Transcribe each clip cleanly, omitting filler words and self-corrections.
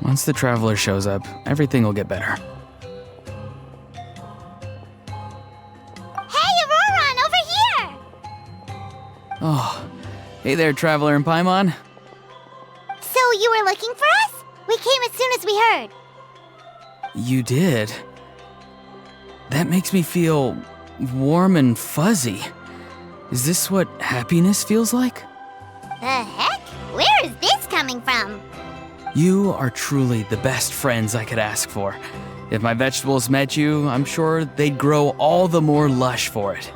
Once the traveler shows up, everything will get better. Hey, Auroron, over here! Oh, hey there, traveler in Paimon. So you were looking for us? We came as soon as we heard. You did? That makes me feel warm and fuzzy. Is this what happiness feels like? The heck? Where is this coming from? You are truly the best friends I could ask for. If my vegetables met you, I'm sure they'd grow all the more lush for it.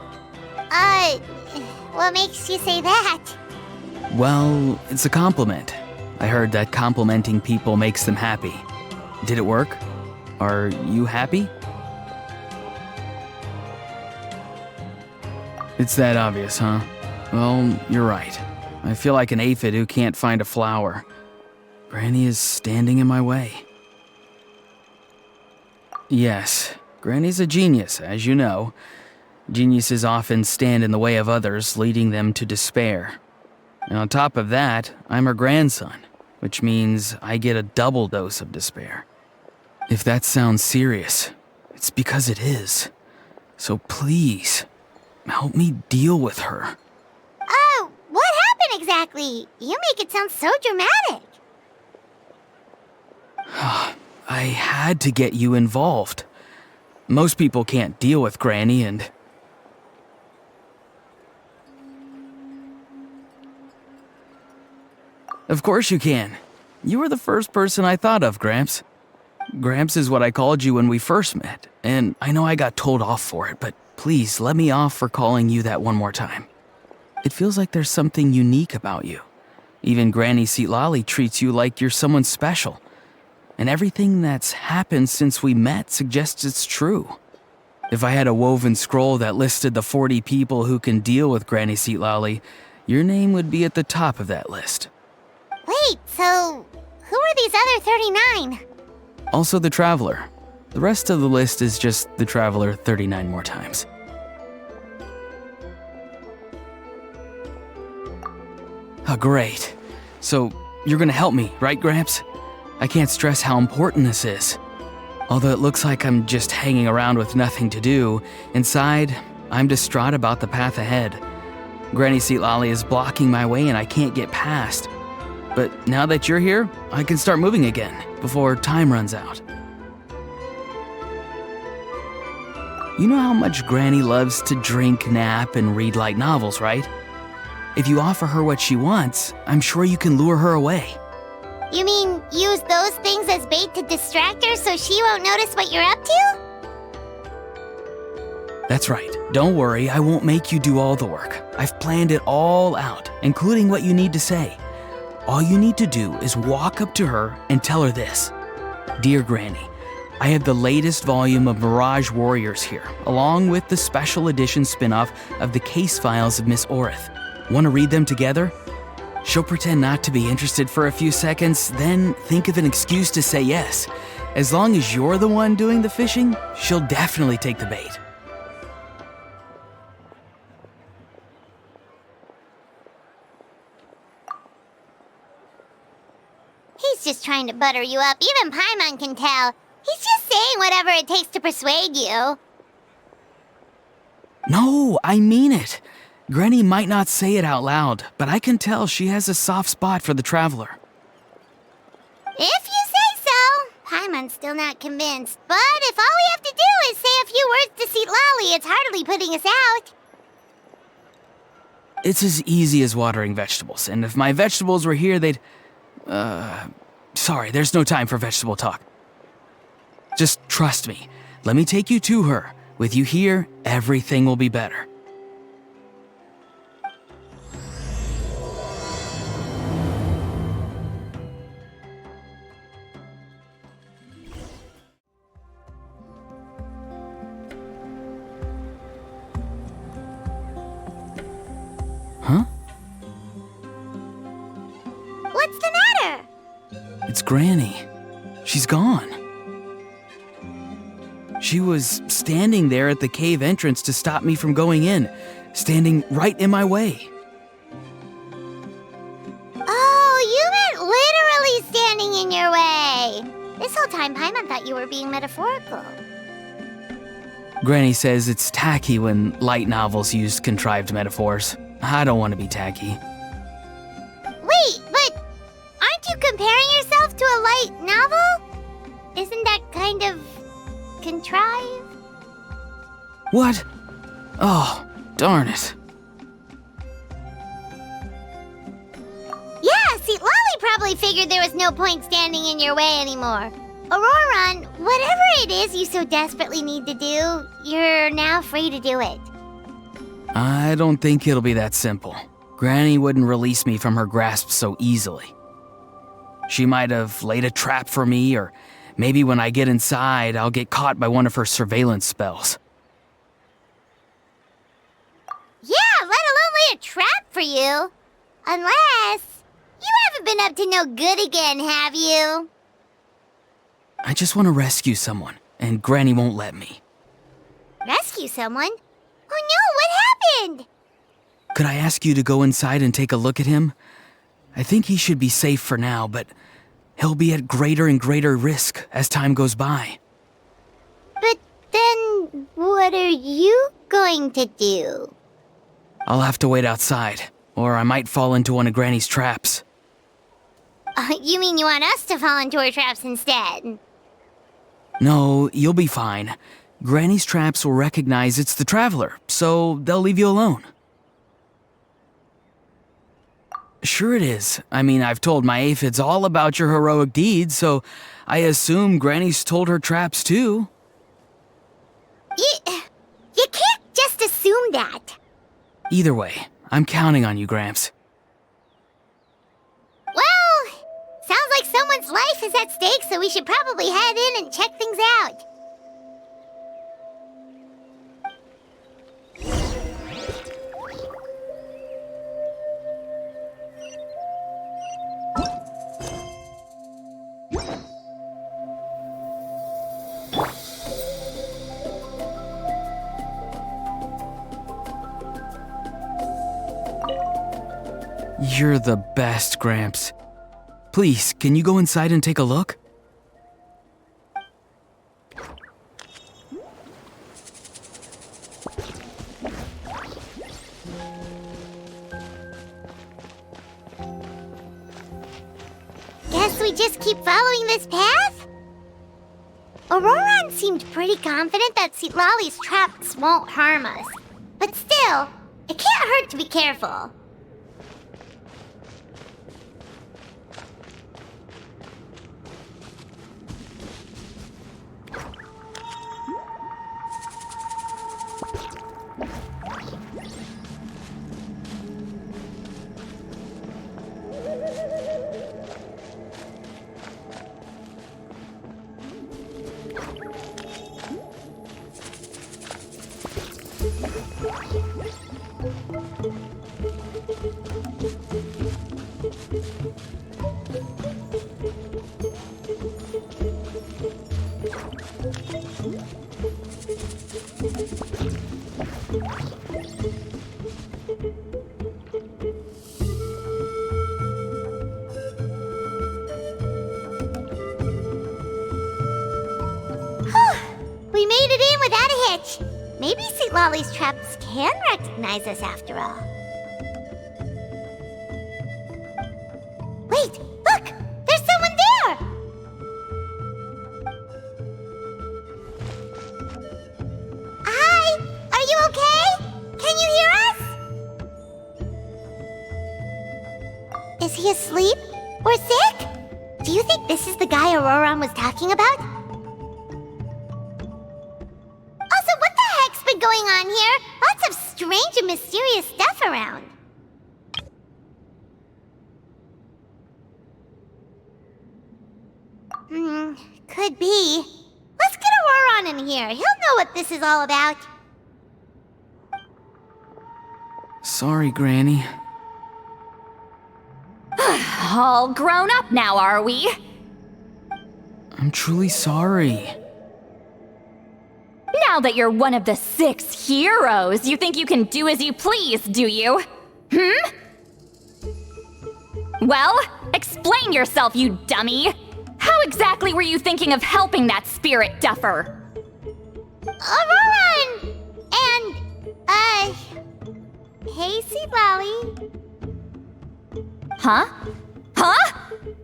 What makes you say that? Well, it's a compliment. I heard that complimenting people makes them happy. Did it work? Are you happy? It's that obvious, huh? Well, you're right. I feel like an aphid who can't find a flower. Granny is standing in my way. Yes, Granny's a genius, as you know. Geniuses often stand in the way of others, leading them to despair. And on top of that, I'm her grandson, which means I get a double dose of despair. If that sounds serious, it's because it is. So please, help me deal with her. Oh, what happened exactly? You make it sound so dramatic. I had to get you involved. Most people can't deal with Granny and... Of course you can. You were the first person I thought of, Gramps. Gramps is what I called you when we first met, and I know I got told off for it, but please let me off for calling you that one more time. It feels like there's something unique about you. Even Granny Seatlali treats you like you're someone special. And everything that's happened since we met suggests it's true. If I had a woven scroll that listed the 40 people who can deal with Granny Seatlali, your name would be at the top of that list. Wait, so who are these other 39? Also the Traveler. The rest of the list is just the Traveler 39 more times. Oh, great. So, you're gonna help me, right, Gramps? I can't stress how important this is. Although it looks like I'm just hanging around with nothing to do, inside, I'm distraught about the path ahead. Granny Seatlali is blocking my way and I can't get past. But now that you're here, I can start moving again, before time runs out. You know how much Granny loves to drink, nap, and read light novels, right? If you offer her what she wants, I'm sure you can lure her away. You mean use those things as bait to distract her so she won't notice what you're up to? That's right. Don't worry, I won't make you do all the work. I've planned it all out, including what you need to say. All you need to do is walk up to her and tell her this. Dear Granny, I have the latest volume of Mirage Warriors here, along with the special edition spin-off of the case files of Miss Orith. Want to read them together? She'll pretend not to be interested for a few seconds, then think of an excuse to say yes. As long as you're the one doing the fishing, she'll definitely take the bait. He's just trying to butter you up. Even Paimon can tell. He's just saying whatever it takes to persuade you. No, I mean it. Granny might not say it out loud, but I can tell she has a soft spot for the Traveler. If you say so. Paimon's still not convinced, but if all we have to do is say a few words to Seatlali, it's hardly putting us out. It's as easy as watering vegetables, and if my vegetables were here, they'd... Sorry, there's no time for vegetable talk. Just trust me. Let me take you to her. With you here, everything will be better. Huh? What's the matter? It's Granny. She's gone. She was standing there at the cave entrance to stop me from going in, standing right in my way. Oh, you meant literally standing in your way. you were being metaphorical. Granny says it's tacky when light novels use contrived metaphors. I don't want to be tacky. Wait, but aren't you comparing yourself to a light novel? Isn't that kind of contrived? What? Oh, darn it. Yeah, see, Lolly probably figured there was no point standing in your way anymore. Auroran, whatever it is you so desperately need to do, you're now free to do it. I don't think it'll be that simple. Granny wouldn't release me from her grasp so easily. She might have laid a trap for me, or maybe when I get inside, I'll get caught by one of her surveillance spells. Yeah, let alone lay a trap for you. Unless you haven't been up to no good again, have you? I just want to rescue someone, and Granny won't let me. Rescue someone? Oh no, what happened? Could I ask you to go inside and take a look at him? I think he should be safe for now, but he'll be at greater and greater risk as time goes by. But then, what are you going to do? I'll have to wait outside, or I might fall into one of Granny's traps. You mean you want us to fall into her traps instead? No, you'll be fine. Granny's traps will recognize it's the traveler, so they'll leave you alone. Sure it is. I mean, I've told my aphids all about your heroic deeds, so I assume Granny's told her traps too. You can't just assume that. Either way, I'm counting on you, Gramps. Well, sounds like someone's life is at stake, so we should probably head in and check things out. You're the best, Gramps. Please, can you go inside and take a look? Guess we just keep following this path? Auroran seemed pretty confident that Lolly's traps won't harm us. But still, it can't hurt to be careful. We made it in without a hitch. Maybe Lolly's traps can recognize us after all. Wait, look! There's someone there! Hi! Are you okay? Can you hear us? Is he asleep? Or sick? Do you think this is the guy Auroran was talking about? Going on here? Lots of strange and mysterious stuff around. Could be. Let's get Auroran in here. He'll know what this is all about. Sorry, Granny. All grown up now, are we? I'm truly sorry. Now that you're one of the 6 heroes, you think you can do as you please, do you? Well, explain yourself, you dummy! How how exactly were you thinking of helping that spirit duffer? Aurora and, hey, Seed Lolly. Huh? Huh?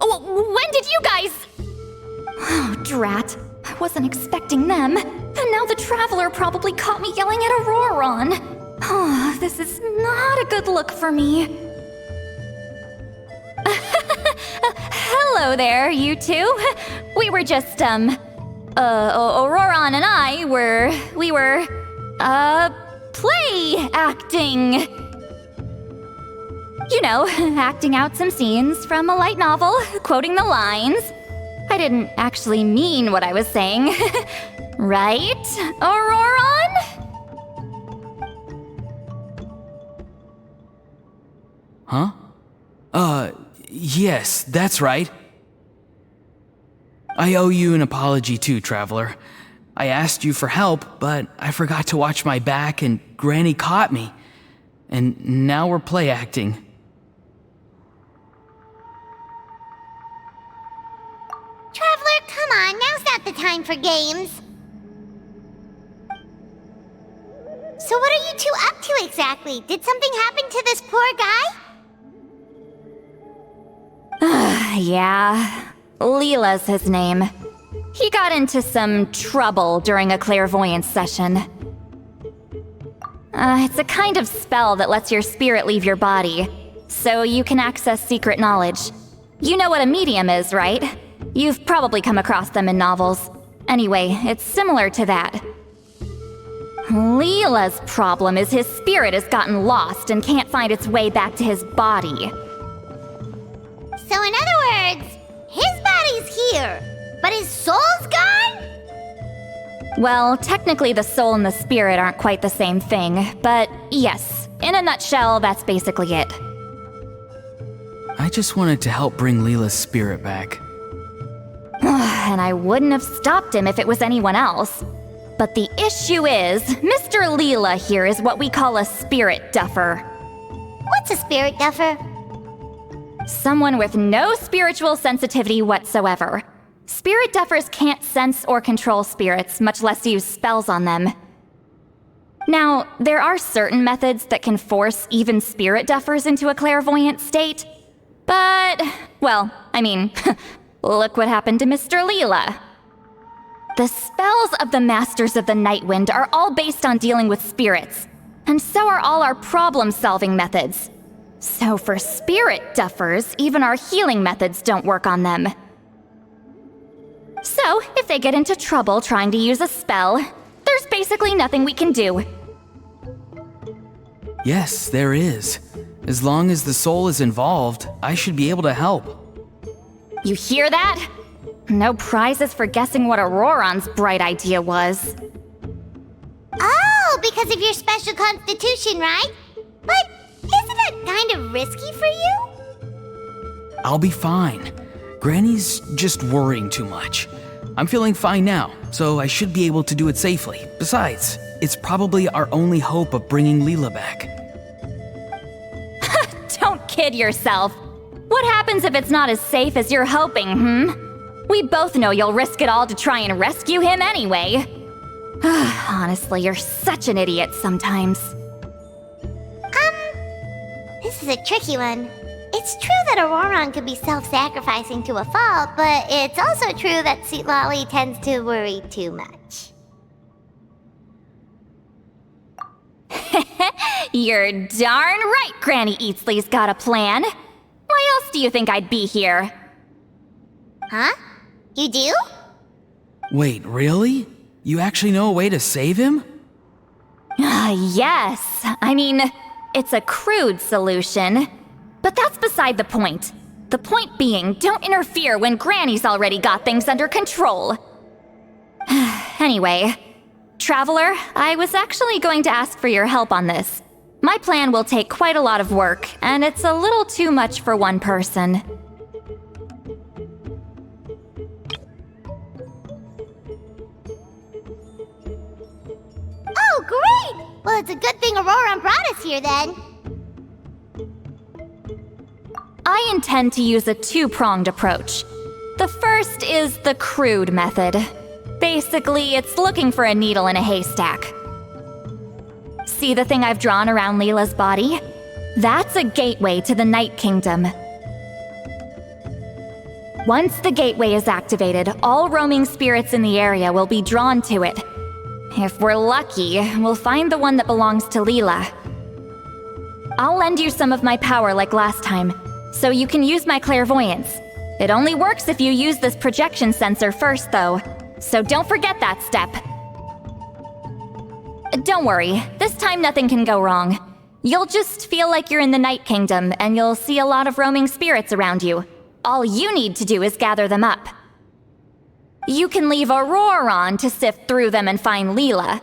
When did you guys... Oh, drat. I wasn't expecting them. And now the Traveler probably caught me yelling at Auroron. Oh, this is not a good look for me. Hello there, you two. We were just, Auroron and I we were, play acting. You know, acting out some scenes from a light novel, quoting the lines. I didn't actually mean what I was saying. Right, Auroron? Huh? Yes, that's right. I owe you an apology too, Traveler. I asked you for help, but I forgot to watch my back and Granny caught me. And now we're play acting. Traveler, come on, now's not the time for games. So what are you two up to exactly? Did something happen to this poor guy? Yeah, Leela's his name. He got into some trouble during a clairvoyance session. It's a kind of spell that lets your spirit leave your body, so you can access secret knowledge. You know what a medium is, right? You've probably come across them in novels. Anyway, it's similar to that. Leela's problem is his spirit has gotten lost and can't find its way back to his body. So in other words, his body's here, but his soul's gone? Well, technically the soul and the spirit aren't quite the same thing, but yes, in a nutshell, that's basically it. I just wanted to help bring Leela's spirit back. And I wouldn't have stopped him if it was anyone else. But the issue is, Mr. Leela here is what we call a spirit duffer. What's a spirit duffer? Someone with no spiritual sensitivity whatsoever. Spirit duffers can't sense or control spirits, much less use spells on them. Now, there are certain methods that can force even spirit duffers into a clairvoyant state. But, well, I mean, look what happened to Mr. Leela. The spells of the Masters of the Nightwind are all based on dealing with spirits, and so are all our problem-solving methods. So for spirit duffers, even our healing methods don't work on them. So, if they get into trouble trying to use a spell, there's basically nothing we can do. Yes, there is. As long as the soul is involved, I should be able to help. You hear that? No prizes for guessing what Auroron's bright idea was. Oh, because of your special constitution, right? But isn't it kind of risky for you? I'll be fine. Granny's just worrying too much. I'm feeling fine now, so I should be able to do it safely. Besides, it's probably our only hope of bringing Leela back. Don't kid yourself. What happens if it's not as safe as you're hoping, We both know you'll risk it all to try and rescue him anyway. Honestly, you're such an idiot sometimes. This is a tricky one. It's true that Auroron could be self-sacrificing to a fault, but it's also true that Sweet Lolly tends to worry too much. You're darn right Granny Eatsley's got a plan. Why else do you think I'd be here? Huh? You do? Wait, really? You actually know a way to save him? Yes. I mean, it's a crude solution. But that's beside the point. The point being, don't interfere when Granny's already got things under control. Anyway, Traveler, I was actually going to ask for your help on this. My plan will take quite a lot of work, and it's a little too much for one person. Oh, great! Well, it's a good thing Auroron brought us here then. I intend to use a two-pronged approach. The first is the crude method. Basically, it's looking for a needle in a haystack. See the thing I've drawn around Leela's body? That's a gateway to the Night Kingdom. Once the gateway is activated, all roaming spirits in the area will be drawn to it. If we're lucky, we'll find the one that belongs to Leela. I'll lend you some of my power like last time, so you can use my clairvoyance. It only works if you use this projection sensor first, though, so don't forget that step. Don't worry, this time nothing can go wrong. You'll just feel like you're in the Night Kingdom, and you'll see a lot of roaming spirits around you. All you need to do is gather them up. You can leave a roar on to sift through them and find Leela.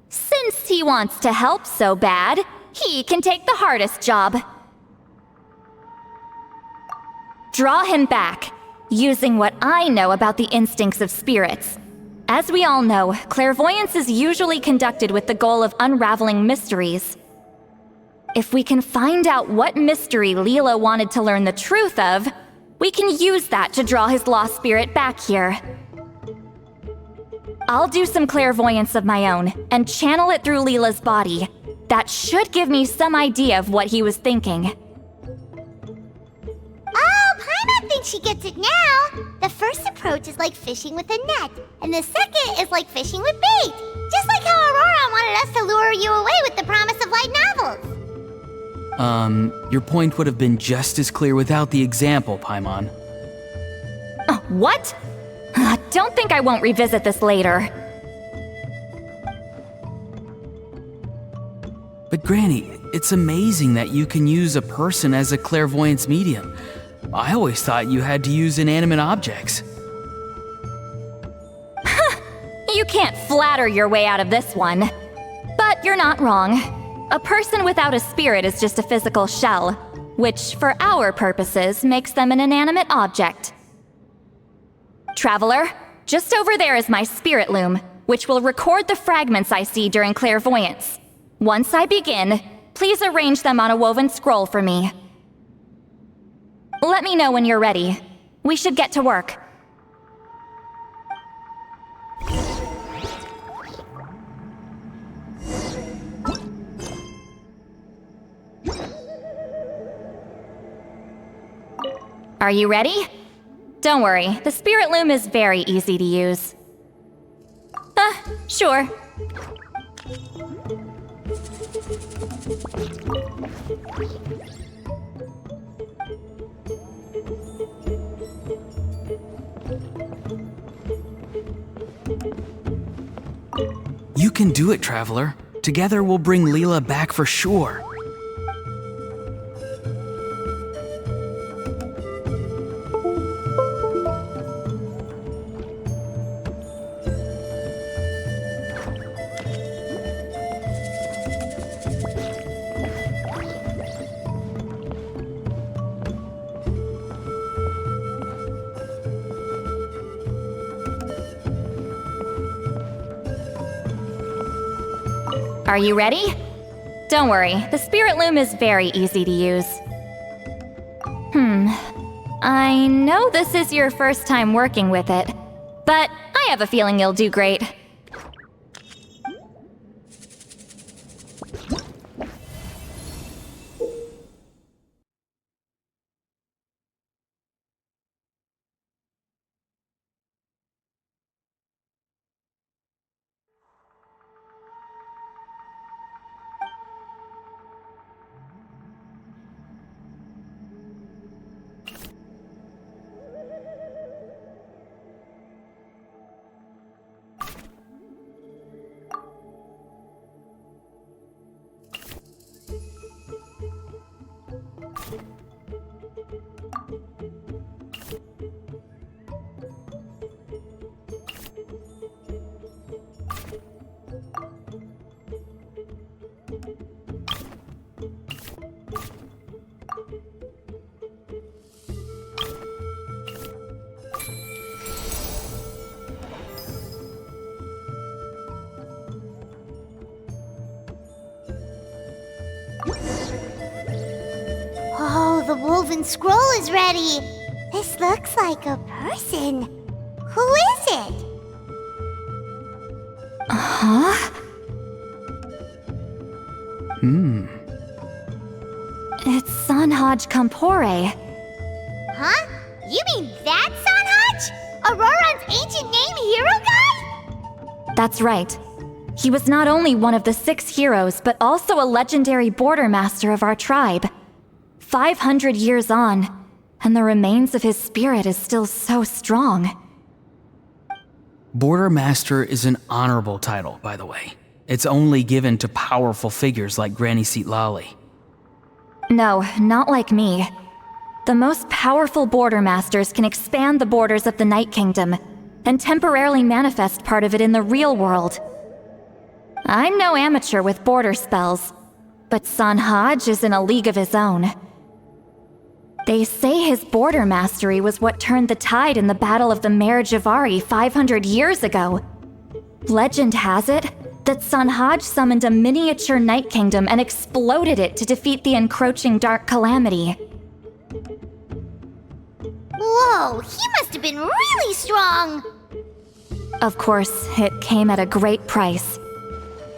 Since he wants to help so bad, he can take the hardest job. Draw him back, using what I know about the instincts of spirits. As we all know, clairvoyance is usually conducted with the goal of unraveling mysteries. If we can find out what mystery Leela wanted to learn the truth of, we can use that to draw his lost spirit back here. I'll do some clairvoyance of my own and channel it through Leela's body. That should give me some idea of what he was thinking. Oh, Paimon thinks she gets it now! The first approach is like fishing with a net, and the second is like fishing with bait. Just like how Aurora wanted us to lure you away with the promise of light novels. Your point would have been just as clear without the example, Paimon. What? Don't think I won't revisit this later. But Granny, it's amazing that you can use a person as a clairvoyance medium. I always thought you had to use inanimate objects. You can't flatter your way out of this one. But you're not wrong. A person without a spirit is just a physical shell, which, for our purposes, makes them an inanimate object. Traveler, just over there is my spirit loom, which will record the fragments I see during clairvoyance. Once I begin, please arrange them on a woven scroll for me. Let me know when you're ready. We should get to work. Are you ready? Don't worry, the spirit loom is very easy to use. Sure. You can do it, Traveler. Together we'll bring Leela back for sure. Are you ready? Don't worry, the spirit loom is very easy to use. I know this is your first time working with it, but I have a feeling you'll do great. Oh, the woven scroll is ready. This looks like a person. Who is it? Huh? It's Sanhaj Kampore. Huh? You mean that Sanhaj? Auroran's ancient name hero guy? That's right. He was not only one of the 6 heroes, but also a legendary border master of our tribe. 500 years on, and the remains of his spirit is still so strong. Border Master is an honorable title, by the way. It's only given to powerful figures like Granny Seatlali. No, not like me. The most powerful border masters can expand the borders of the Night Kingdom and temporarily manifest part of it in the real world. I'm no amateur with border spells, but Sanhaj is in a league of his own. They say his border mastery was what turned the tide in the Battle of the Mare Javari 500 years ago. Legend has it that Sanhaj summoned a miniature Night Kingdom and exploded it to defeat the encroaching Dark Calamity. Whoa, he must have been really strong! Of course, it came at a great price.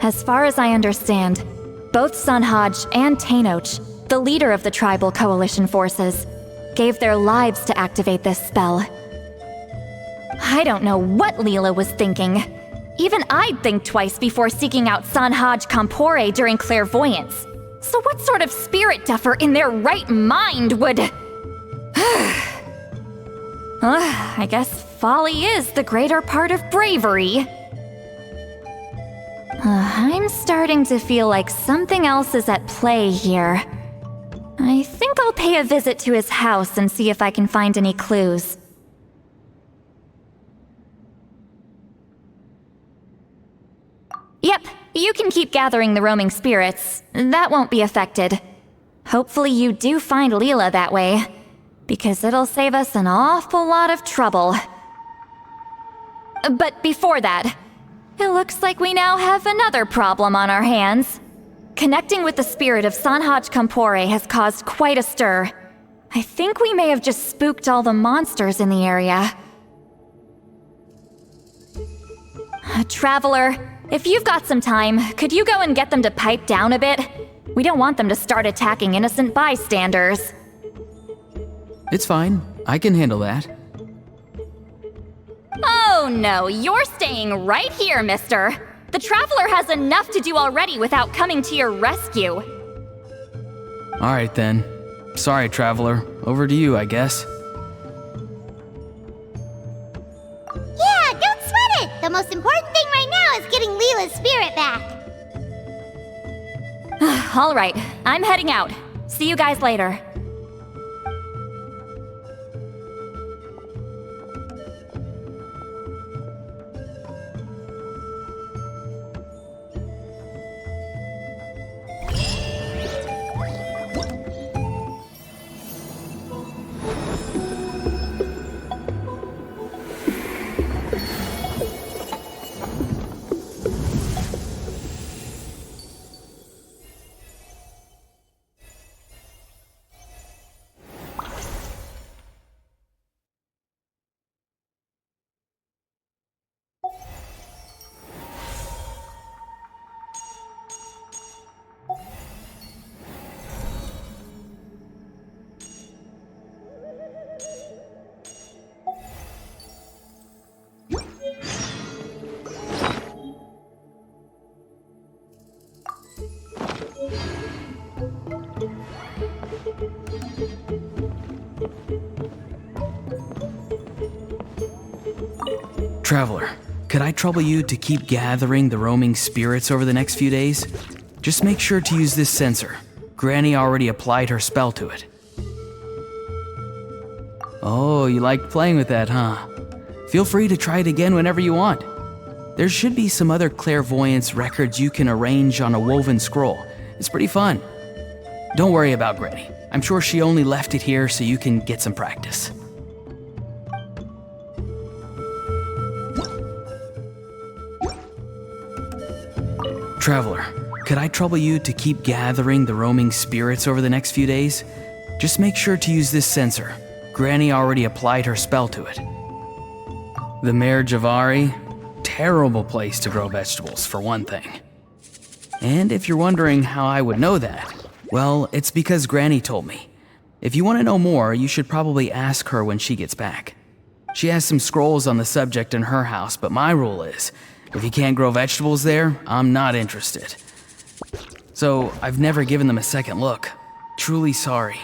As far as I understand, both Sanhaj and Tainoch, the leader of the tribal coalition forces, gave their lives to activate this spell. I don't know what Leela was thinking. Even I'd think twice before seeking out Sanhaj Kampore during clairvoyance. So what sort of spirit duffer in their right mind would... I guess folly is the greater part of bravery. I'm starting to feel like something else is at play here. I think I'll pay a visit to his house and see if I can find any clues. Yep, you can keep gathering the roaming spirits. That won't be affected. Hopefully you do find Leela that way, because it'll save us an awful lot of trouble. But before that, it looks like we now have another problem on our hands. Connecting with the spirit of Sanhaj Kampore has caused quite a stir. I think we may have just spooked all the monsters in the area. Traveler, if you've got some time, could you go and get them to pipe down a bit? We don't want them to start attacking innocent bystanders. It's fine. I can handle that. Oh no, you're staying right here, mister. The Traveler has enough to do already without coming to your rescue. Alright then. Sorry, Traveler. Over to you, I guess. Yeah, don't sweat it! The most important thing right now is getting Leela's spirit back. Alright, I'm heading out. See you guys later. Traveler, could I trouble you to keep gathering the roaming spirits over the next few days? Just make sure to use this sensor. Granny already applied her spell to it. Oh, you like playing with that, huh? Feel free to try it again whenever you want. There should be some other clairvoyance records you can arrange on a woven scroll. It's pretty fun. Don't worry about Granny. I'm sure she only left it here so you can get some practice. Traveler, could I trouble you to keep gathering the roaming spirits over the next few days? Just make sure to use this sensor. Granny already applied her spell to it. The Mare Javari, terrible place to grow vegetables, for one thing. And if you're wondering how I would know that, well, it's because Granny told me. If you want to know more, you should probably ask her when she gets back. She has some scrolls on the subject in her house, but my rule is, if you can't grow vegetables there, I'm not interested. So I've never given them a second look. Truly sorry.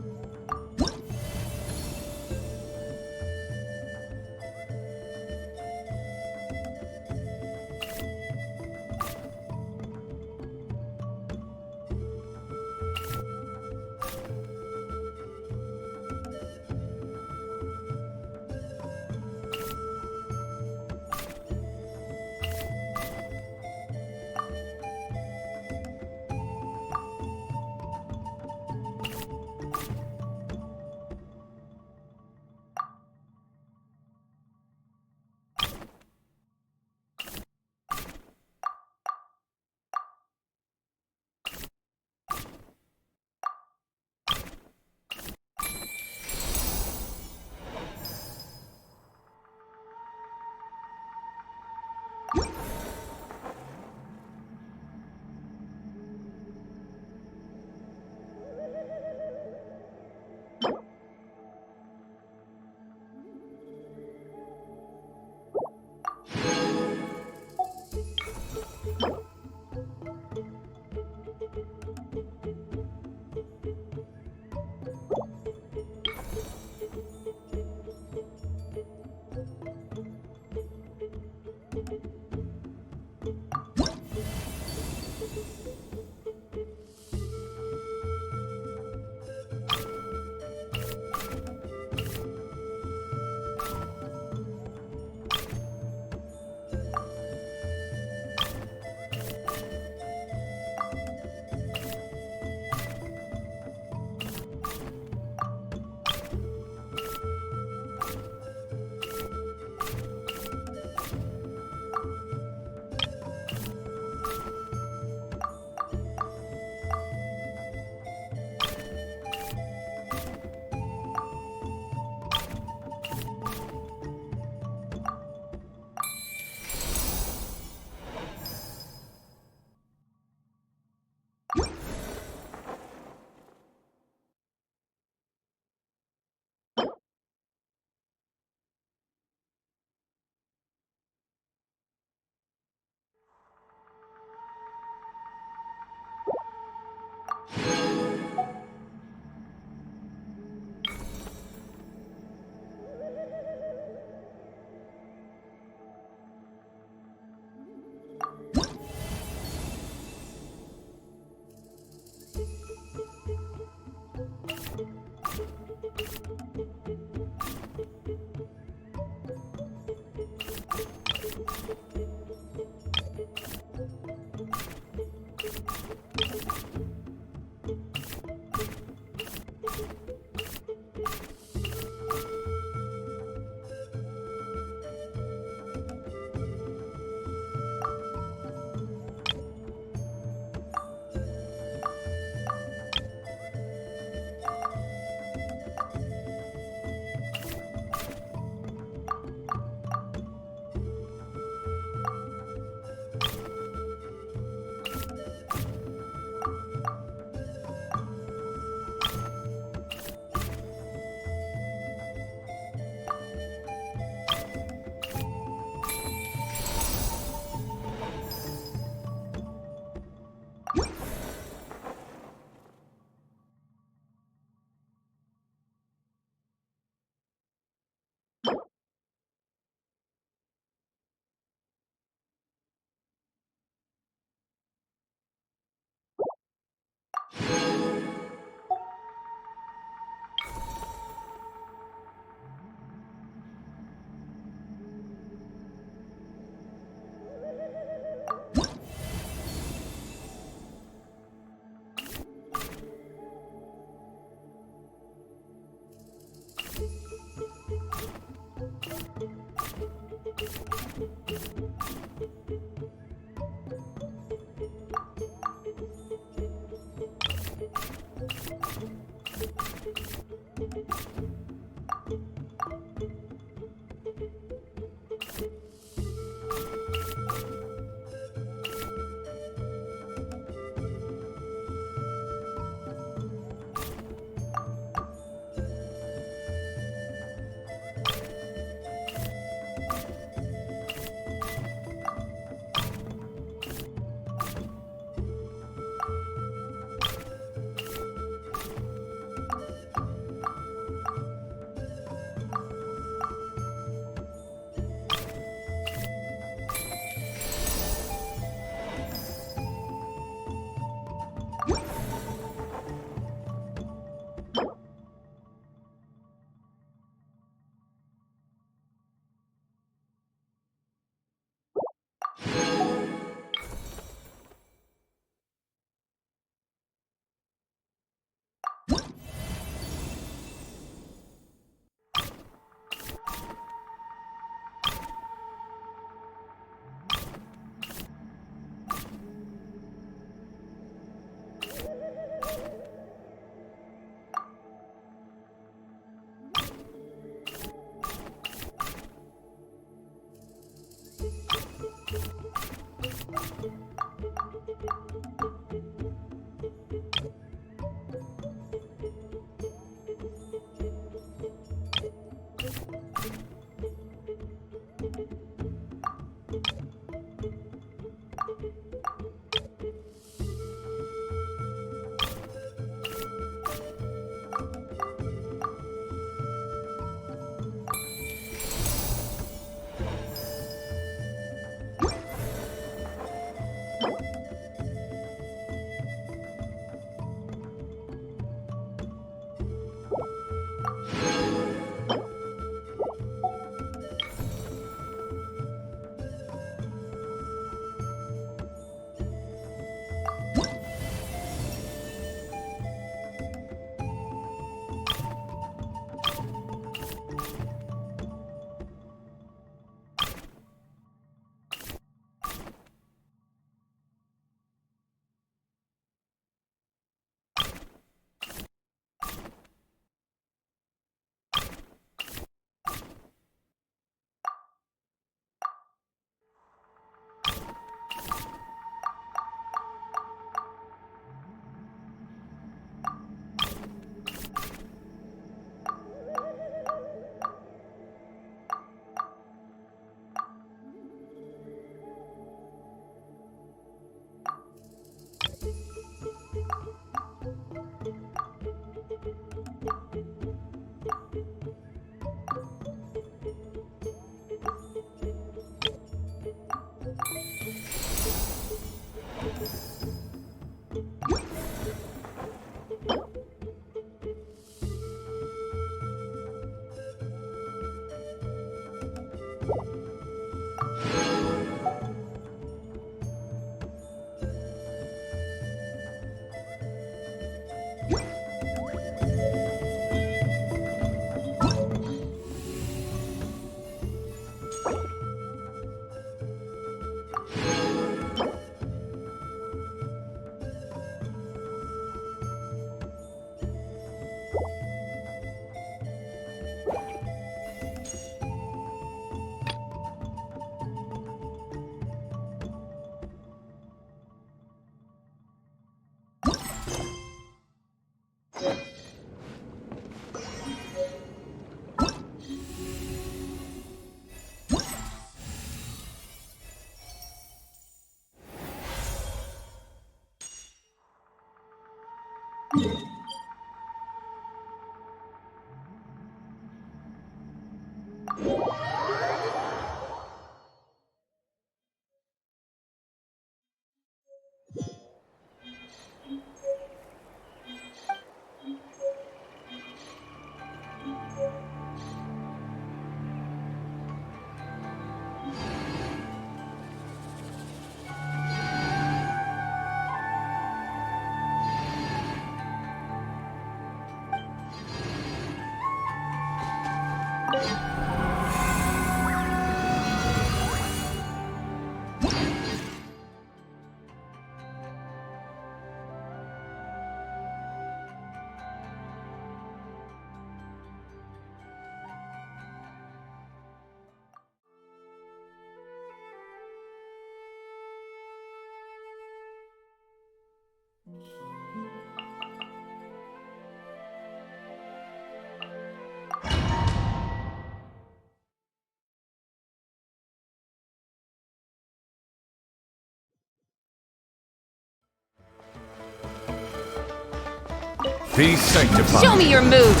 Be sanctified. Show me your moves!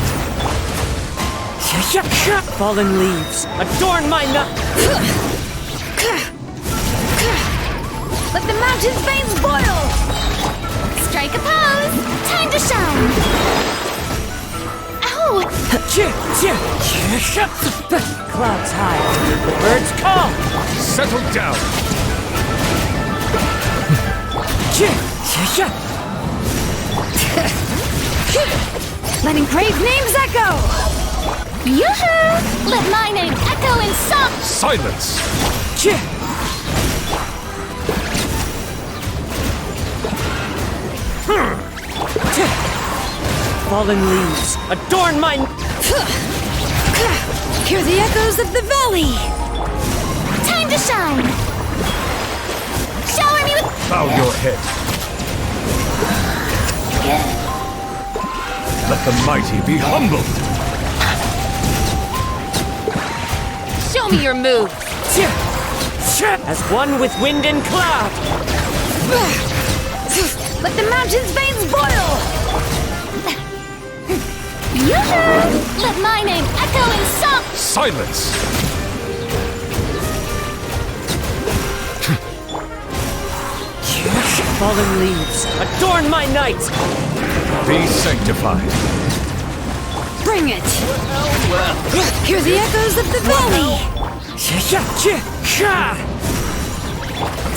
Fallen leaves, adorn my Let the mountain's veins boil! Strike Strike a pose! Time to shine! Ow! Clouds high. The birds call. Settle down. Letting brave names echo! Yoo-hoo! Let my name echo in song! Silence. Fallen leaves, adorn my... Hear the echoes of the valley! Time to shine! Shower me with... Bow your head. Let the mighty be humbled. Show me your move! As one with wind and cloud. Let the mountain's veins boil! Yoo-hoo! Let my name echo in song! Silence. Fallen leaves, adorn my night. Be sanctified. Bring it! Hear the echoes of the valley!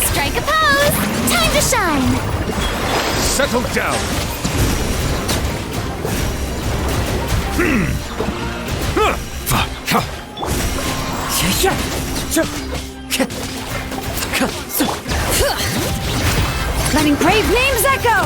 Strike a pose! Time to shine! Settle down. Letting brave names echo!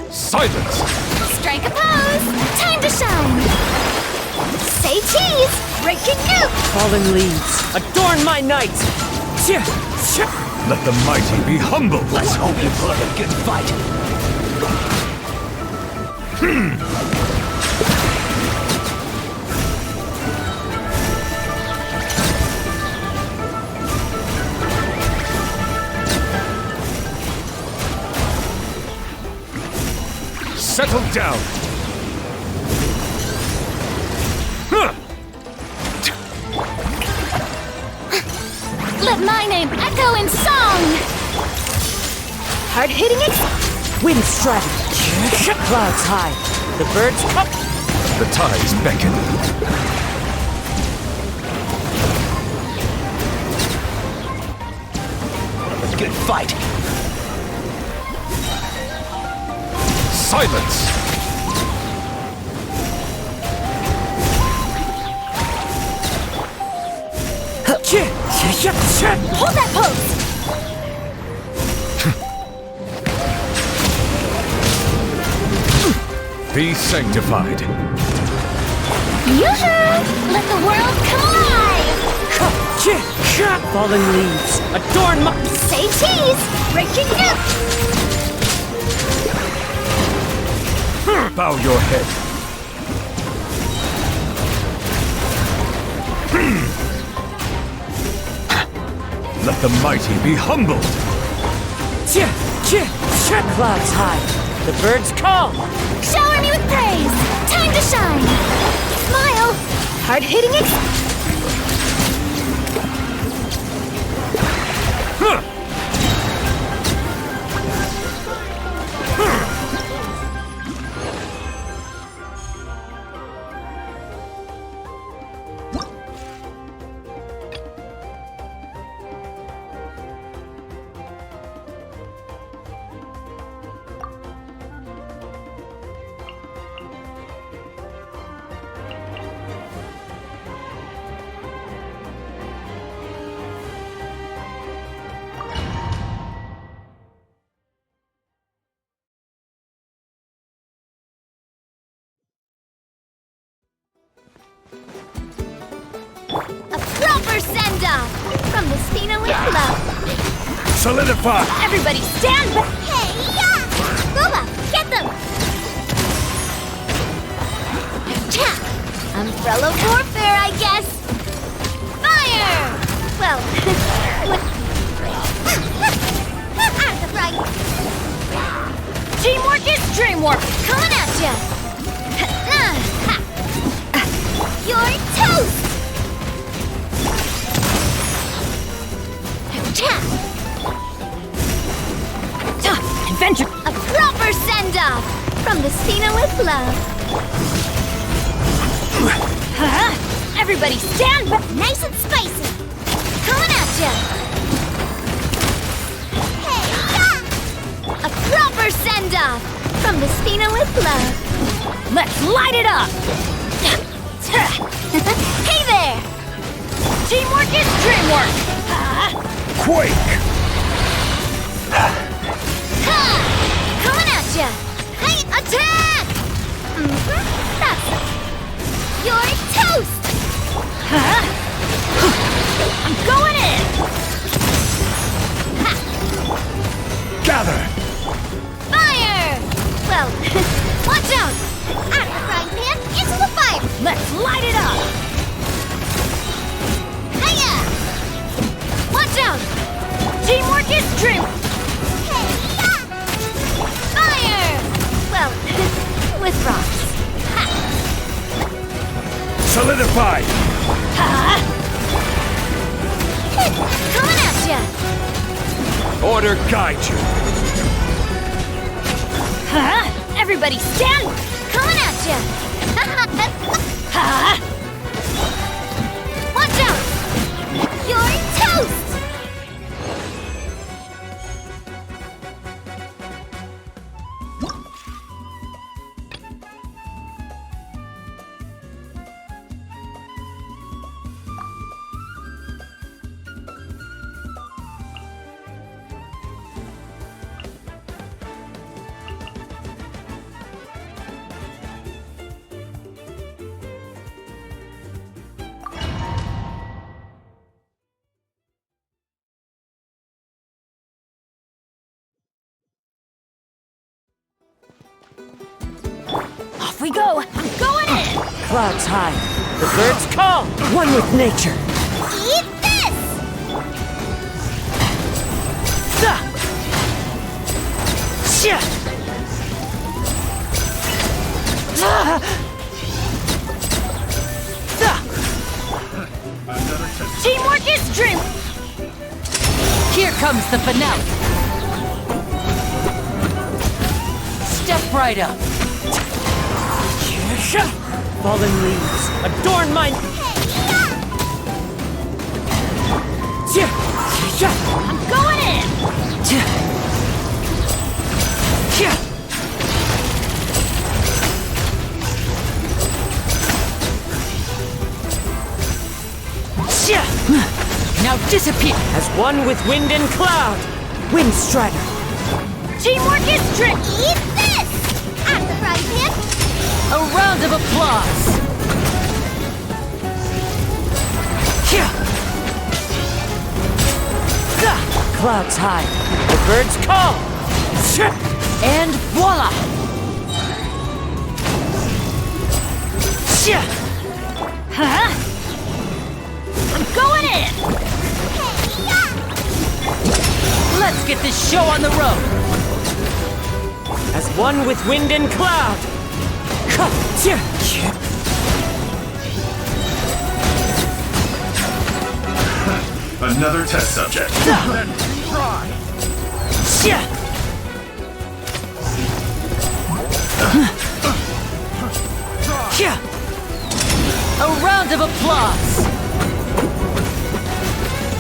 Silence. Strike a pose! Time to shine! Say cheese! Breaking news! Fallen leaves, adorn my night. Let the mighty be humbled. Let's hope you put up a good fight. Settle down. Let my name echo in song! Hard-hitting it! Wind strike. Clouds high. The birds up. The tides beckon. A good fight. Silence. Hold that pose! Be sanctified. Yoo-hoo! Let the world come alive! Fallen leaves, adorn my... Say cheese! Breaking news! Bow your head. Let the mighty be humbled. Clouds high. The birds call. Shower me with praise! Time to shine! Smile! Hard-hitting it! send off from the Spina with love. Solidify! Everybody stand back! Hey, yeah! Rolla, get them! Cha! Umbrella warfare, I guess! Fire! Well, I'm the right. Teamwork is dreamwork! Coming at ya! You're toast! Cha! Adventure! A proper send-off from the Spina with love. Everybody stand back! Nice and spicy. Coming at ya. Hey, yeah! A proper send-off from the Spina with love. Let's light it up! Hey there! Teamwork is dreamwork! Quake! Ha! Coming at ya. Hey, attack! That's it. You're toast! I'm going in! Ha! Gather! Fire! Well, watch out! Out of the frying pan, into the fire! Let's light it up! Hiya! Watch out! Teamwork is dream! Hey, yeah! Fire! Well, with rocks. Ha! Solidify! Coming at ya! Order guide you! Everybody stand! Coming at ya! Watch out! You're toast! Off we go! I'm going in! Clouds high. The birds call. One with nature. Eat this! Sa! Sha! Ah! Sa! Teamwork is dream! Here comes the finale. Step right up. Fallen leaves adorn my. I'm going in! Now disappear as one with wind and cloud. Wind Strider. Teamwork is dream! Eat this! Out of the frying pan! A round of applause. Clouds high. The birds call. And voila! I'm going in! Let's get this show on the road. As one with wind and cloud. Another test subject. Then try! A round of applause.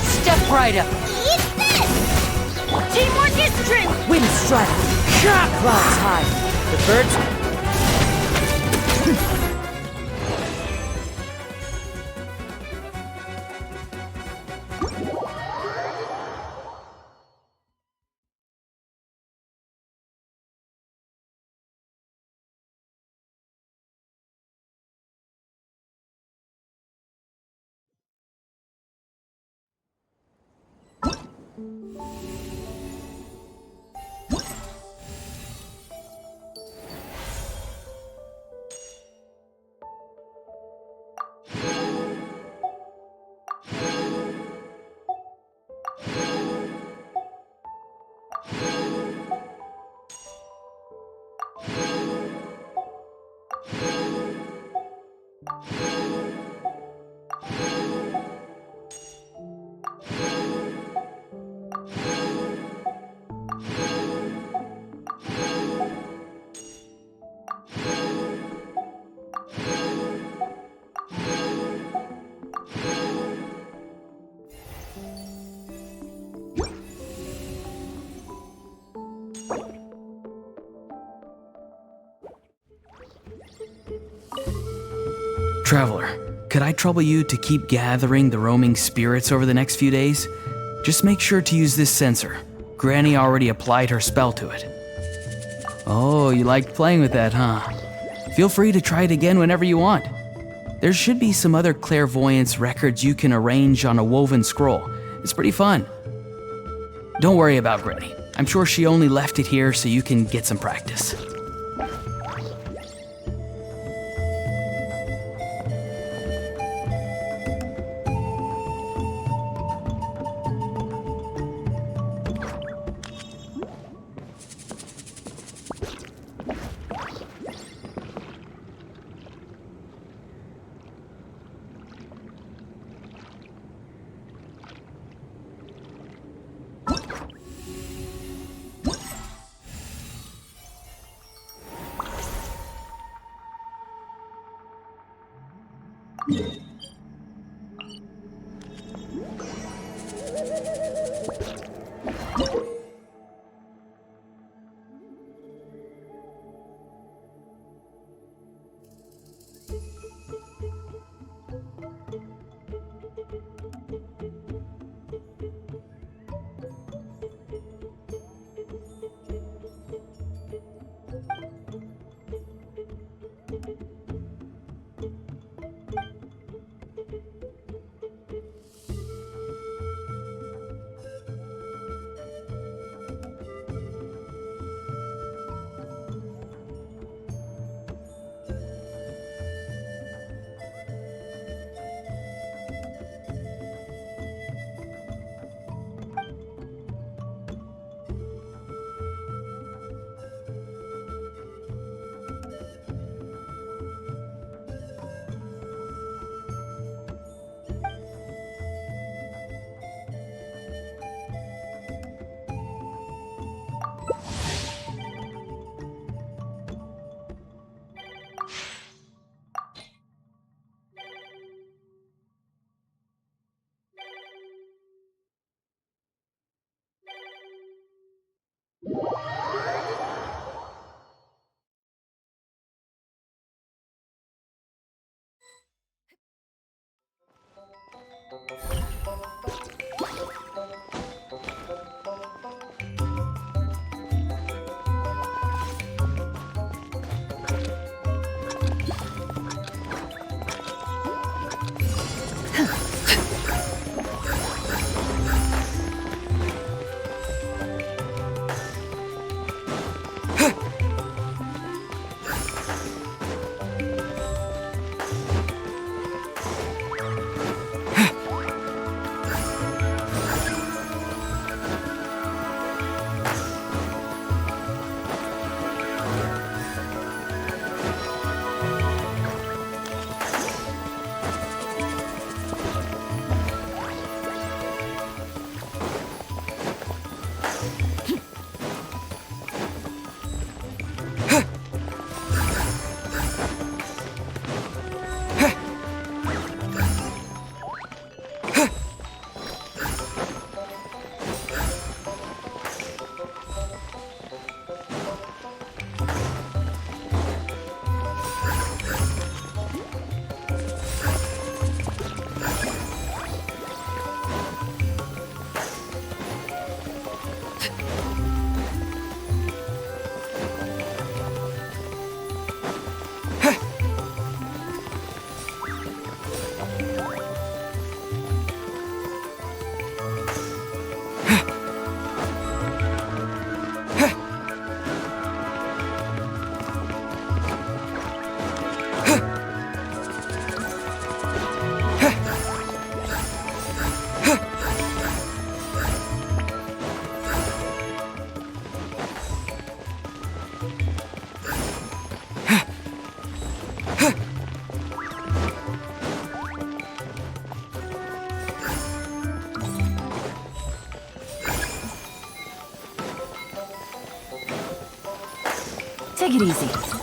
Step right up. Eat this! Teamwork is dream! Wind Strider. Clouds high. The birds Traveler, could I trouble you to keep gathering the roaming spirits over the next few days? Just make sure to use this sensor. Granny already applied her spell to it. Oh, you liked playing with that, huh? Feel free to try it again whenever you want. There should be some other clairvoyance records you can arrange on a woven scroll. It's pretty fun. Don't worry about Granny. I'm sure she only left it here so you can get some practice. Take it easy.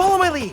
Follow my lead!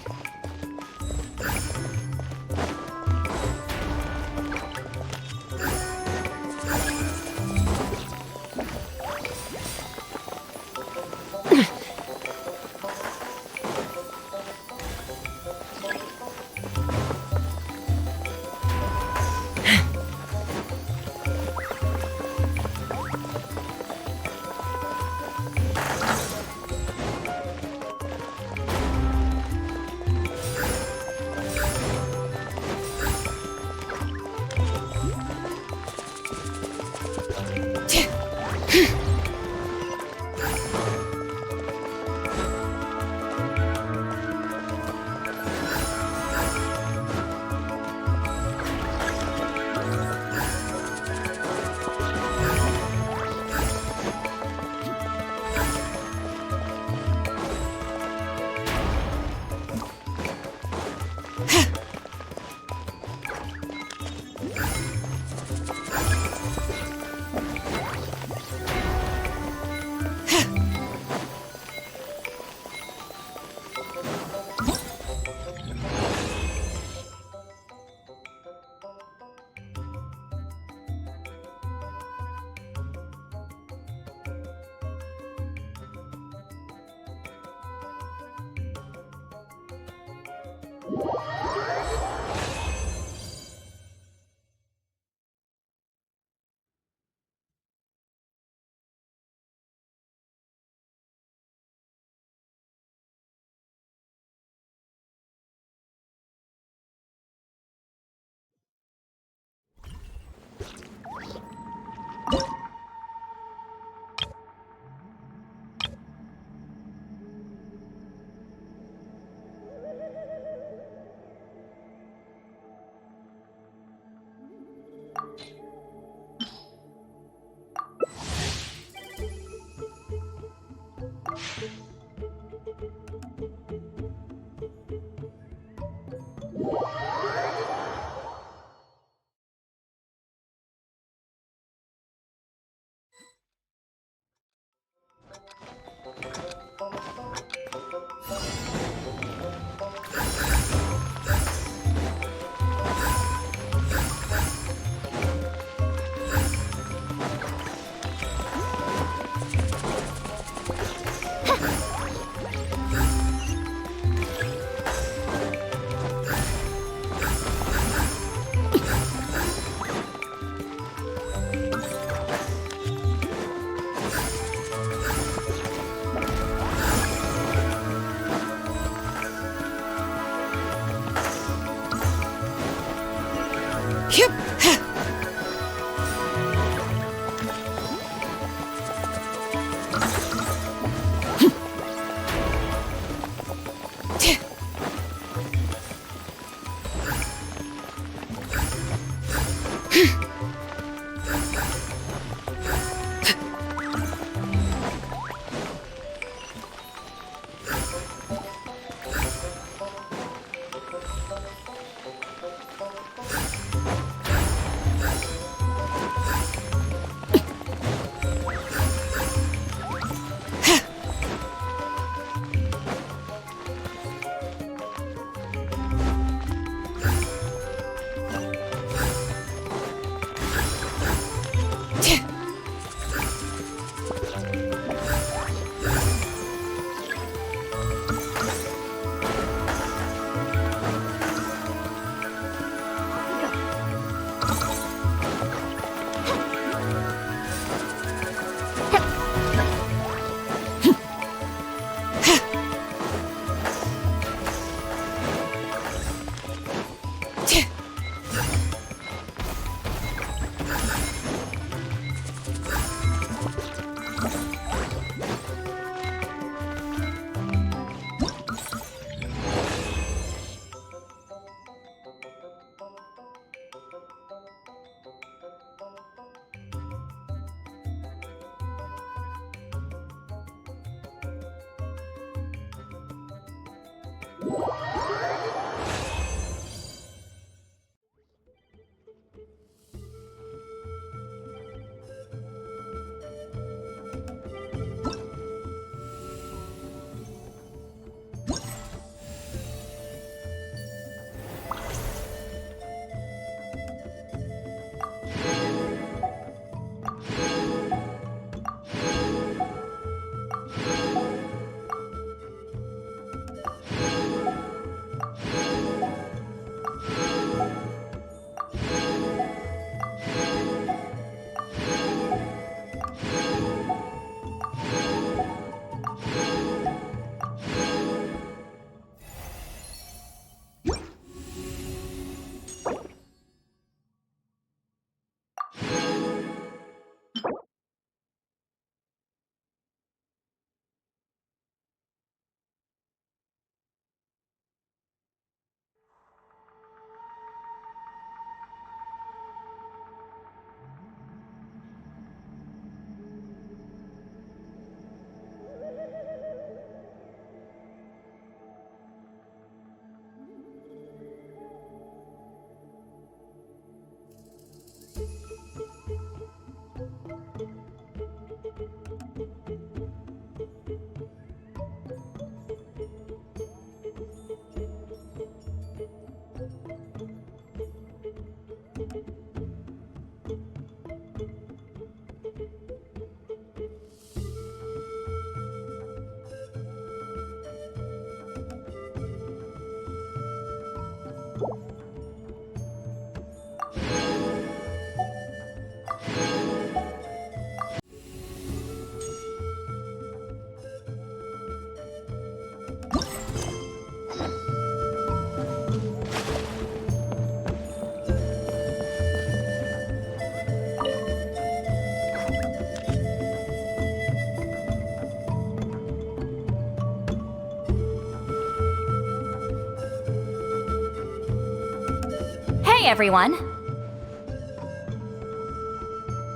Hey, everyone.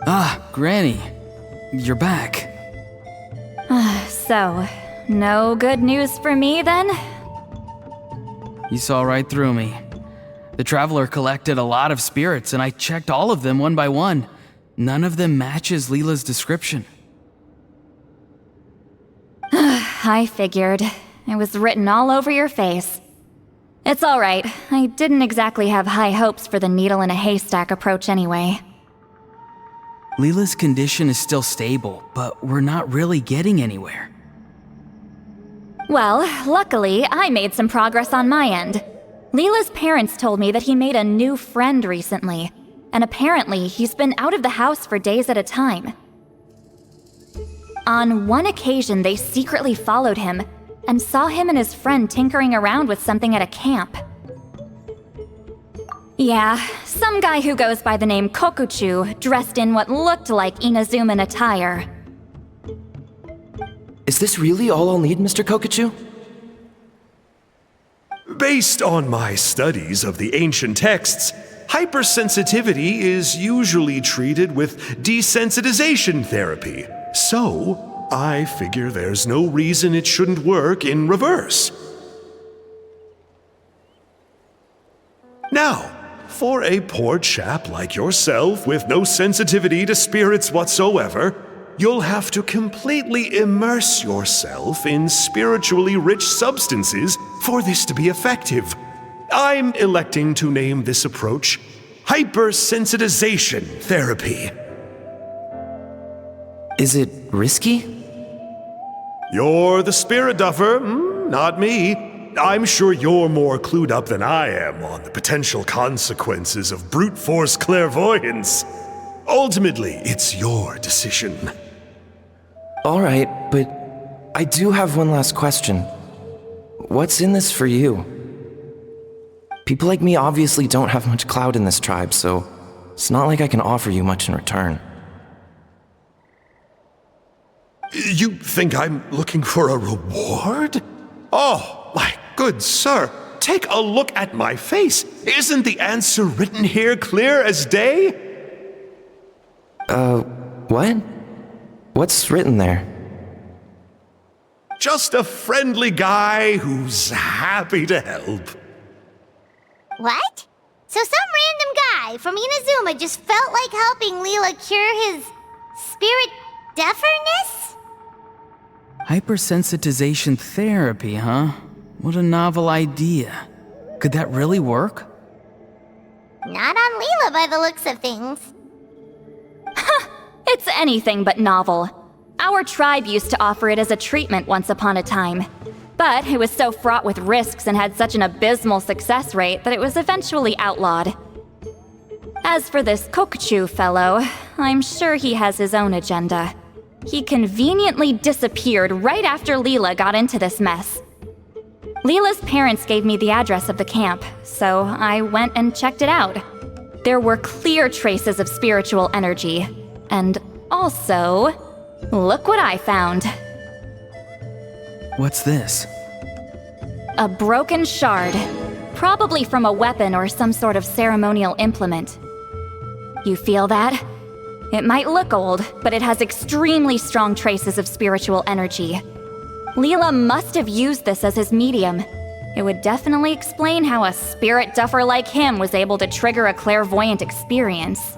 Ah, Granny. You're back. So, no good news for me then? You saw right through me. The Traveler collected a lot of spirits, and I checked all of them one by one. None of them matches Leela's description. I figured. It was written all over your face. It's alright. I didn't exactly have high hopes for the needle in a haystack approach anyway. Leela's condition is still stable, but we're not really getting anywhere. Well, luckily, I made some progress on my end. Leela's parents told me that he made a new friend recently, and apparently he's been out of the house for days at a time. On one occasion, they secretly followed him and saw him and his friend tinkering around with something at a camp. Yeah, some guy who goes by the name Kokuchu, dressed in what looked like Inazuman attire. Is this really all I'll need, Mr. Kokuchu? Based on my studies of the ancient texts, hypersensitivity is usually treated with desensitization therapy. So, I figure there's no reason it shouldn't work in reverse. Now, for a poor chap like yourself with no sensitivity to spirits whatsoever, you'll have to completely immerse yourself in spiritually rich substances for this to be effective. I'm electing to name this approach hypersensitization therapy. Is it risky? You're the spirit duffer, not me. I'm sure you're more clued up than I am on the potential consequences of brute force clairvoyance. Ultimately, it's your decision. All right, but I do have one last question. What's in this for you? People like me obviously don't have much clout in this tribe, so it's not like I can offer you much in return. You think I'm looking for a reward? Oh, my good sir, take a look at my face. Isn't the answer written here clear as day? What? What's written there? Just a friendly guy who's happy to help. What? So some random guy from Inazuma just felt like helping Leela cure his spirit deafness? Hypersensitization therapy, huh? What a novel idea. Could that really work? Not on Leela by the looks of things. It's anything but novel. Our tribe used to offer it as a treatment once upon a time. But it was so fraught with risks and had such an abysmal success rate that it was eventually outlawed. As for this Kokuchu fellow, I'm sure he has his own agenda. He conveniently disappeared right after Leela got into this mess. Leela's parents gave me the address of the camp, so I went and checked it out. There were clear traces of spiritual energy. And also, look what I found. What's this? A broken shard, probably from a weapon or some sort of ceremonial implement. You feel that? It might look old, but it has extremely strong traces of spiritual energy. Leela must have used this as his medium. It would definitely explain how a spirit duffer like him was able to trigger a clairvoyant experience.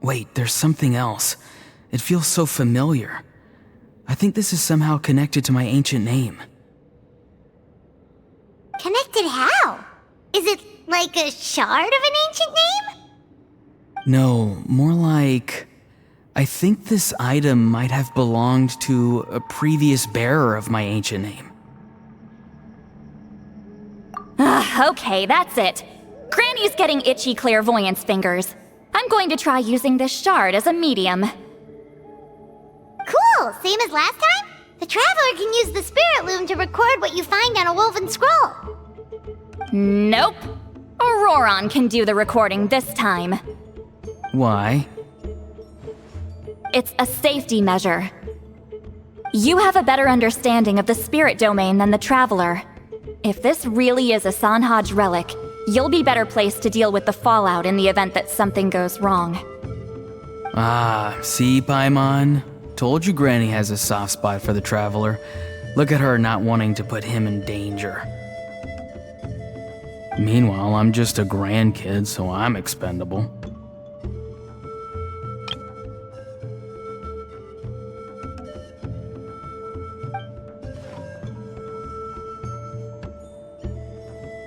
Wait, there's something else. It feels so familiar. I think this is somehow connected to my ancient name. Connected how? Is it like a shard of an ancient name? No, more like... I think this item might have belonged to a previous bearer of my ancient name. Okay, that's it. Granny's getting itchy clairvoyance fingers. I'm going to try using this shard as a medium. Cool, same as last time? The Traveler can use the Spirit Loom to record what you find on a woven scroll. Nope. Auroron can do the recording this time. Why? It's a safety measure. You have a better understanding of the spirit domain than the Traveler. If this really is a Sanhaj relic, you'll be better placed to deal with the fallout in the event that something goes wrong. Ah, see, Paimon? Told you Granny has a soft spot for the Traveler. Look at her not wanting to put him in danger. Meanwhile, I'm just a grandkid, so I'm expendable.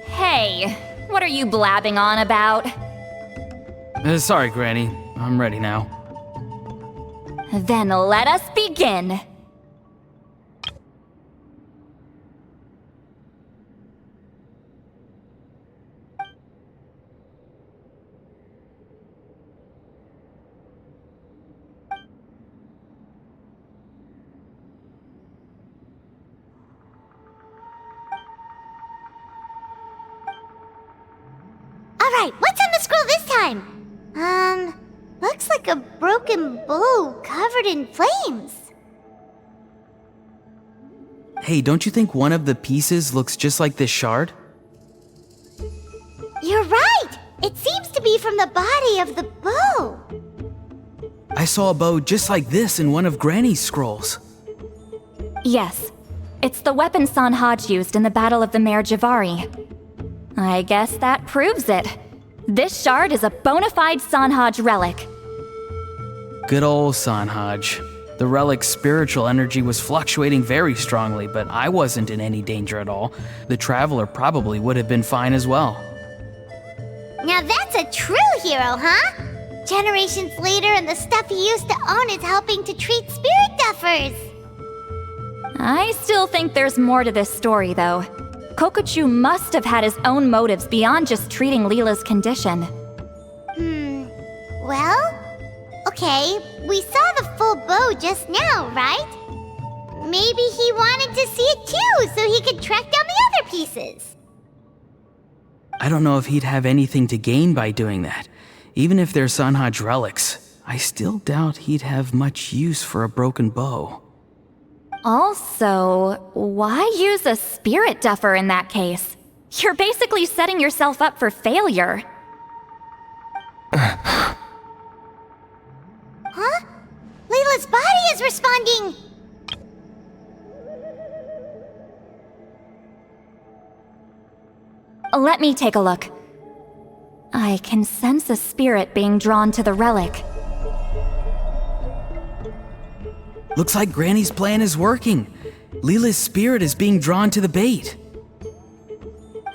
Hey, what are you blabbing on about? Sorry, Granny. I'm ready now. Then let us begin. Alright, what's on the scroll this time? Looks like a broken bow covered in flames. Hey, don't you think one of the pieces looks just like this shard? You're right! It seems to be from the body of the bow. I saw a bow just like this in one of Granny's scrolls. Yes, it's the weapon Sanhaj used in the Battle of the Mare Javari. I guess that proves it. This shard is a bona fide Sanhaj relic. Good old Sanhaj. The relic's spiritual energy was fluctuating very strongly, but I wasn't in any danger at all. The Traveler probably would have been fine as well. Now that's a true hero, huh? Generations later and the stuff he used to own is helping to treat spirit duffers. I still think there's more to this story, though. Kokochu must have had his own motives beyond just treating Leela's condition. Well, okay, we saw the full bow just now, right? Maybe he wanted to see it too, so he could track down the other pieces. I don't know if he'd have anything to gain by doing that. Even if they're Sanhaj relics, I still doubt he'd have much use for a broken bow. Also, why use a spirit duffer in that case? You're basically setting yourself up for failure. Huh? Leela's body is responding! Let me take a look. I can sense a spirit being drawn to the relic. Looks like Granny's plan is working. Leela's spirit is being drawn to the bait.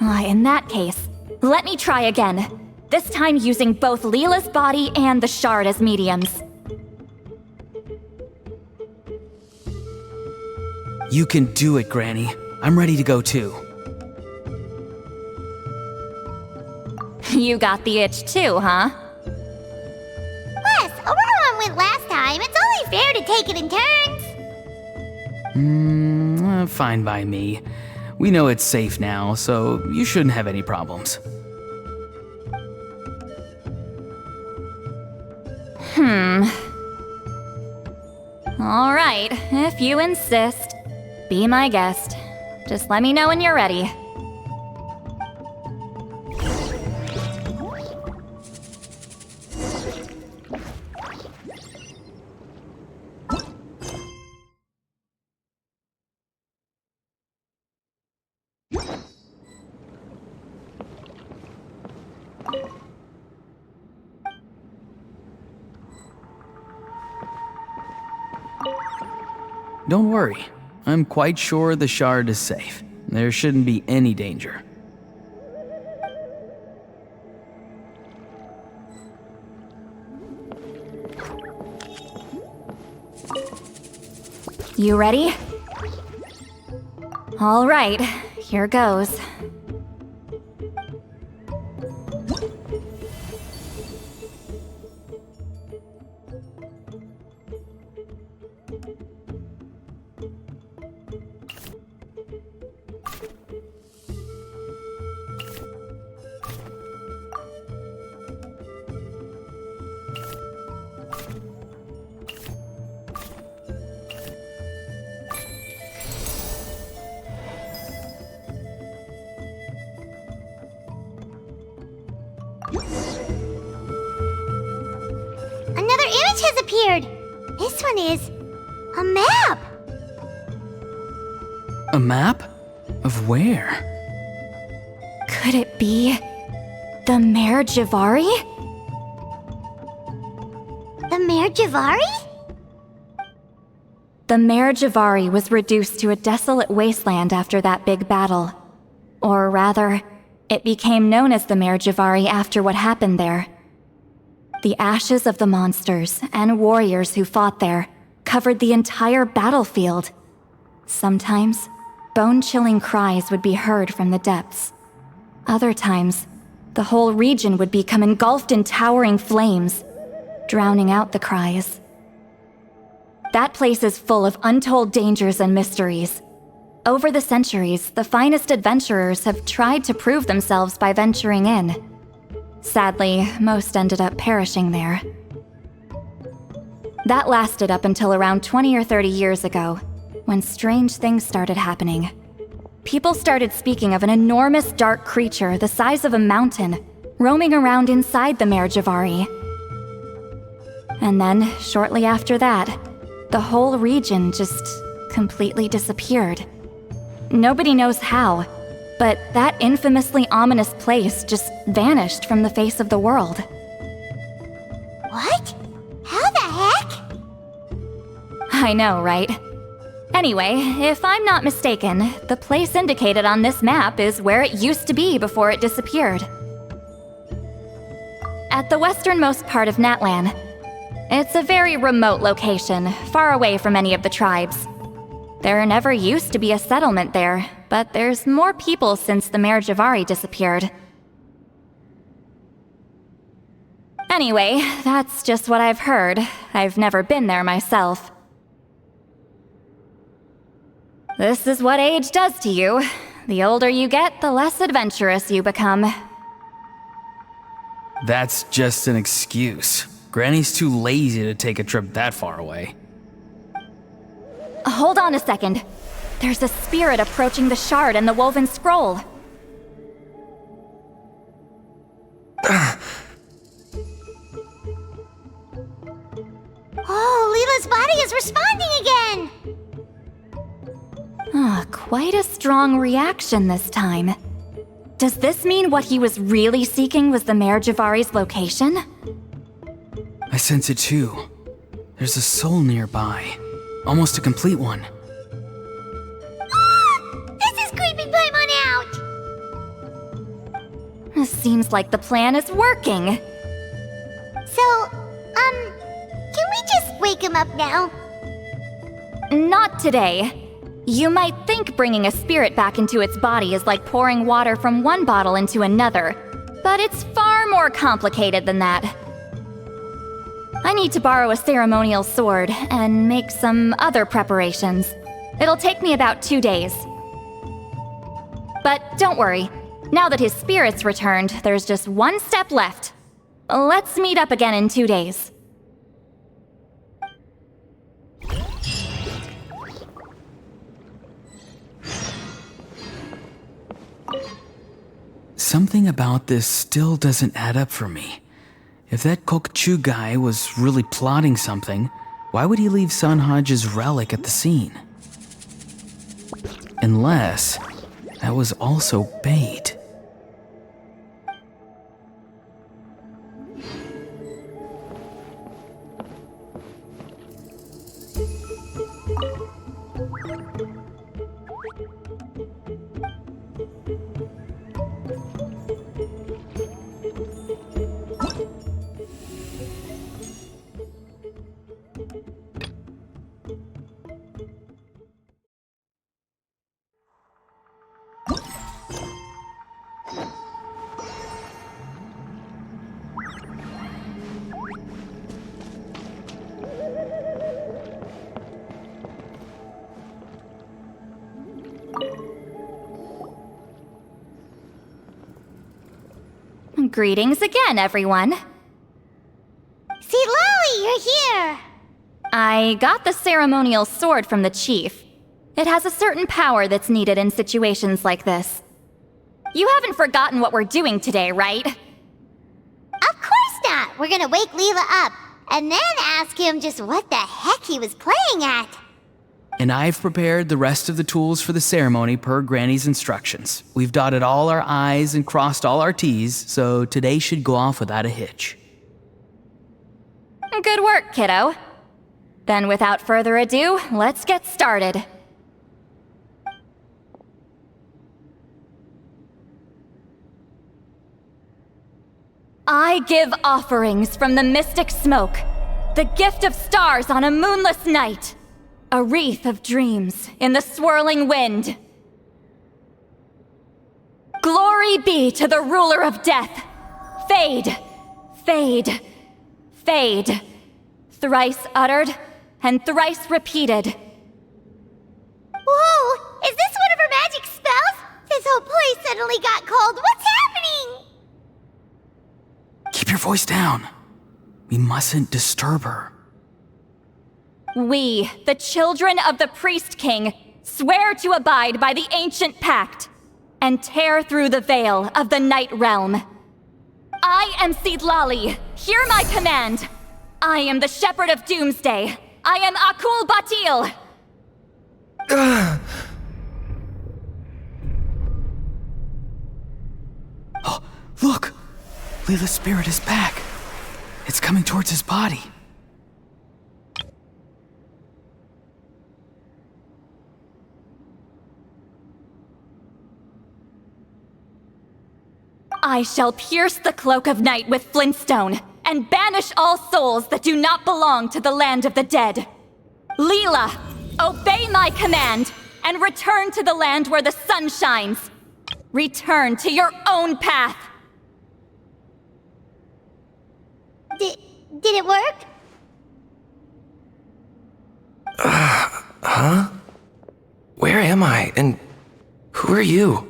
In that case, let me try again. This time using both Leela's body and the shard as mediums. You can do it, Granny. I'm ready to go too. You got the itch too, huh? Plus, Auroron went last time. It's only fair to take it in turns. Fine by me. We know it's safe now, so you shouldn't have any problems. All right, if you insist. Be my guest. Just let me know when you're ready. Don't worry. I'm quite sure the shard is safe. There shouldn't be any danger. You ready? All right, here goes. is a map. A map? Of where? Could it be the Mare Javari? The Mare Javari? The Mare Javari was reduced to a desolate wasteland after that big battle. Or rather, it became known as the Mare Javari after what happened there. The ashes of the monsters and warriors who fought there covered the entire battlefield. Sometimes, bone-chilling cries would be heard from the depths. Other times, the whole region would become engulfed in towering flames, drowning out the cries. That place is full of untold dangers and mysteries. Over the centuries, the finest adventurers have tried to prove themselves by venturing in. Sadly, most ended up perishing there. That lasted up until around 20 or 30 years ago, when strange things started happening. People started speaking of an enormous dark creature the size of a mountain, roaming around inside the Mare Javari. And then, shortly after that, the whole region just completely disappeared. Nobody knows how, but that infamously ominous place just vanished from the face of the world. What? How the heck? I know, right? Anyway, if I'm not mistaken, the place indicated on this map is where it used to be before it disappeared. At the westernmost part of Natlan. It's a very remote location, far away from any of the tribes. There never used to be a settlement there, but there's more people since the Mare Javari disappeared. Anyway, that's just what I've heard. I've never been there myself. This is what age does to you. The older you get, the less adventurous you become. That's just an excuse. Granny's too lazy to take a trip that far away. Hold on a second. There's a spirit approaching the shard and the woven scroll. Oh, Leela's body is responding again! Quite a strong reaction this time. Does this mean what he was really seeking was the Mare Javari's location? I sense it too. There's a soul nearby. Almost a complete one. This is creeping Paimon out! Seems like the plan is working. So, can we just wake him up now? Not today. You might think bringing a spirit back into its body is like pouring water from one bottle into another, but it's far more complicated than that. I need to borrow a ceremonial sword and make some other preparations. It'll take me about 2 days. But don't worry. Now that his spirit's returned, there's just one step left. Let's meet up again in 2 days. Something about this still doesn't add up for me. If that Kokchu guy was really plotting something, why would he leave Sanhaji's relic at the scene? Unless that was also bait. Greetings again, everyone. See, Lolly, you're here! I got the ceremonial sword from the chief. It has a certain power that's needed in situations like this. You haven't forgotten what we're doing today, right? Of course not! We're gonna wake Leela up, and then ask him just what the heck he was playing at. And I've prepared the rest of the tools for the ceremony per Granny's instructions. We've dotted all our I's and crossed all our T's, so today should go off without a hitch. Good work, kiddo. Then without further ado, let's get started. I give offerings from the mystic smoke, the gift of stars on a moonless night, a wreath of dreams in the swirling wind. Glory be to the ruler of death. Fade, fade, fade. Thrice uttered and thrice repeated. Whoa! Is this one of her magic spells? This whole place suddenly got cold. What's happening? Keep your voice down. We mustn't disturb her. We, the children of the Priest King, swear to abide by the ancient pact and tear through the veil of the Night Realm. I am Seedlali. Hear my command. I am the Shepherd of Doomsday. I am Akul Batil. Oh, look! Leela's spirit is back. It's coming towards his body. I shall pierce the cloak of night with flintstone and banish all souls that do not belong to the land of the dead. Leela, obey my command and return to the land where the sun shines. Return to your own path. Did it work? Huh? Where am I? And who are you?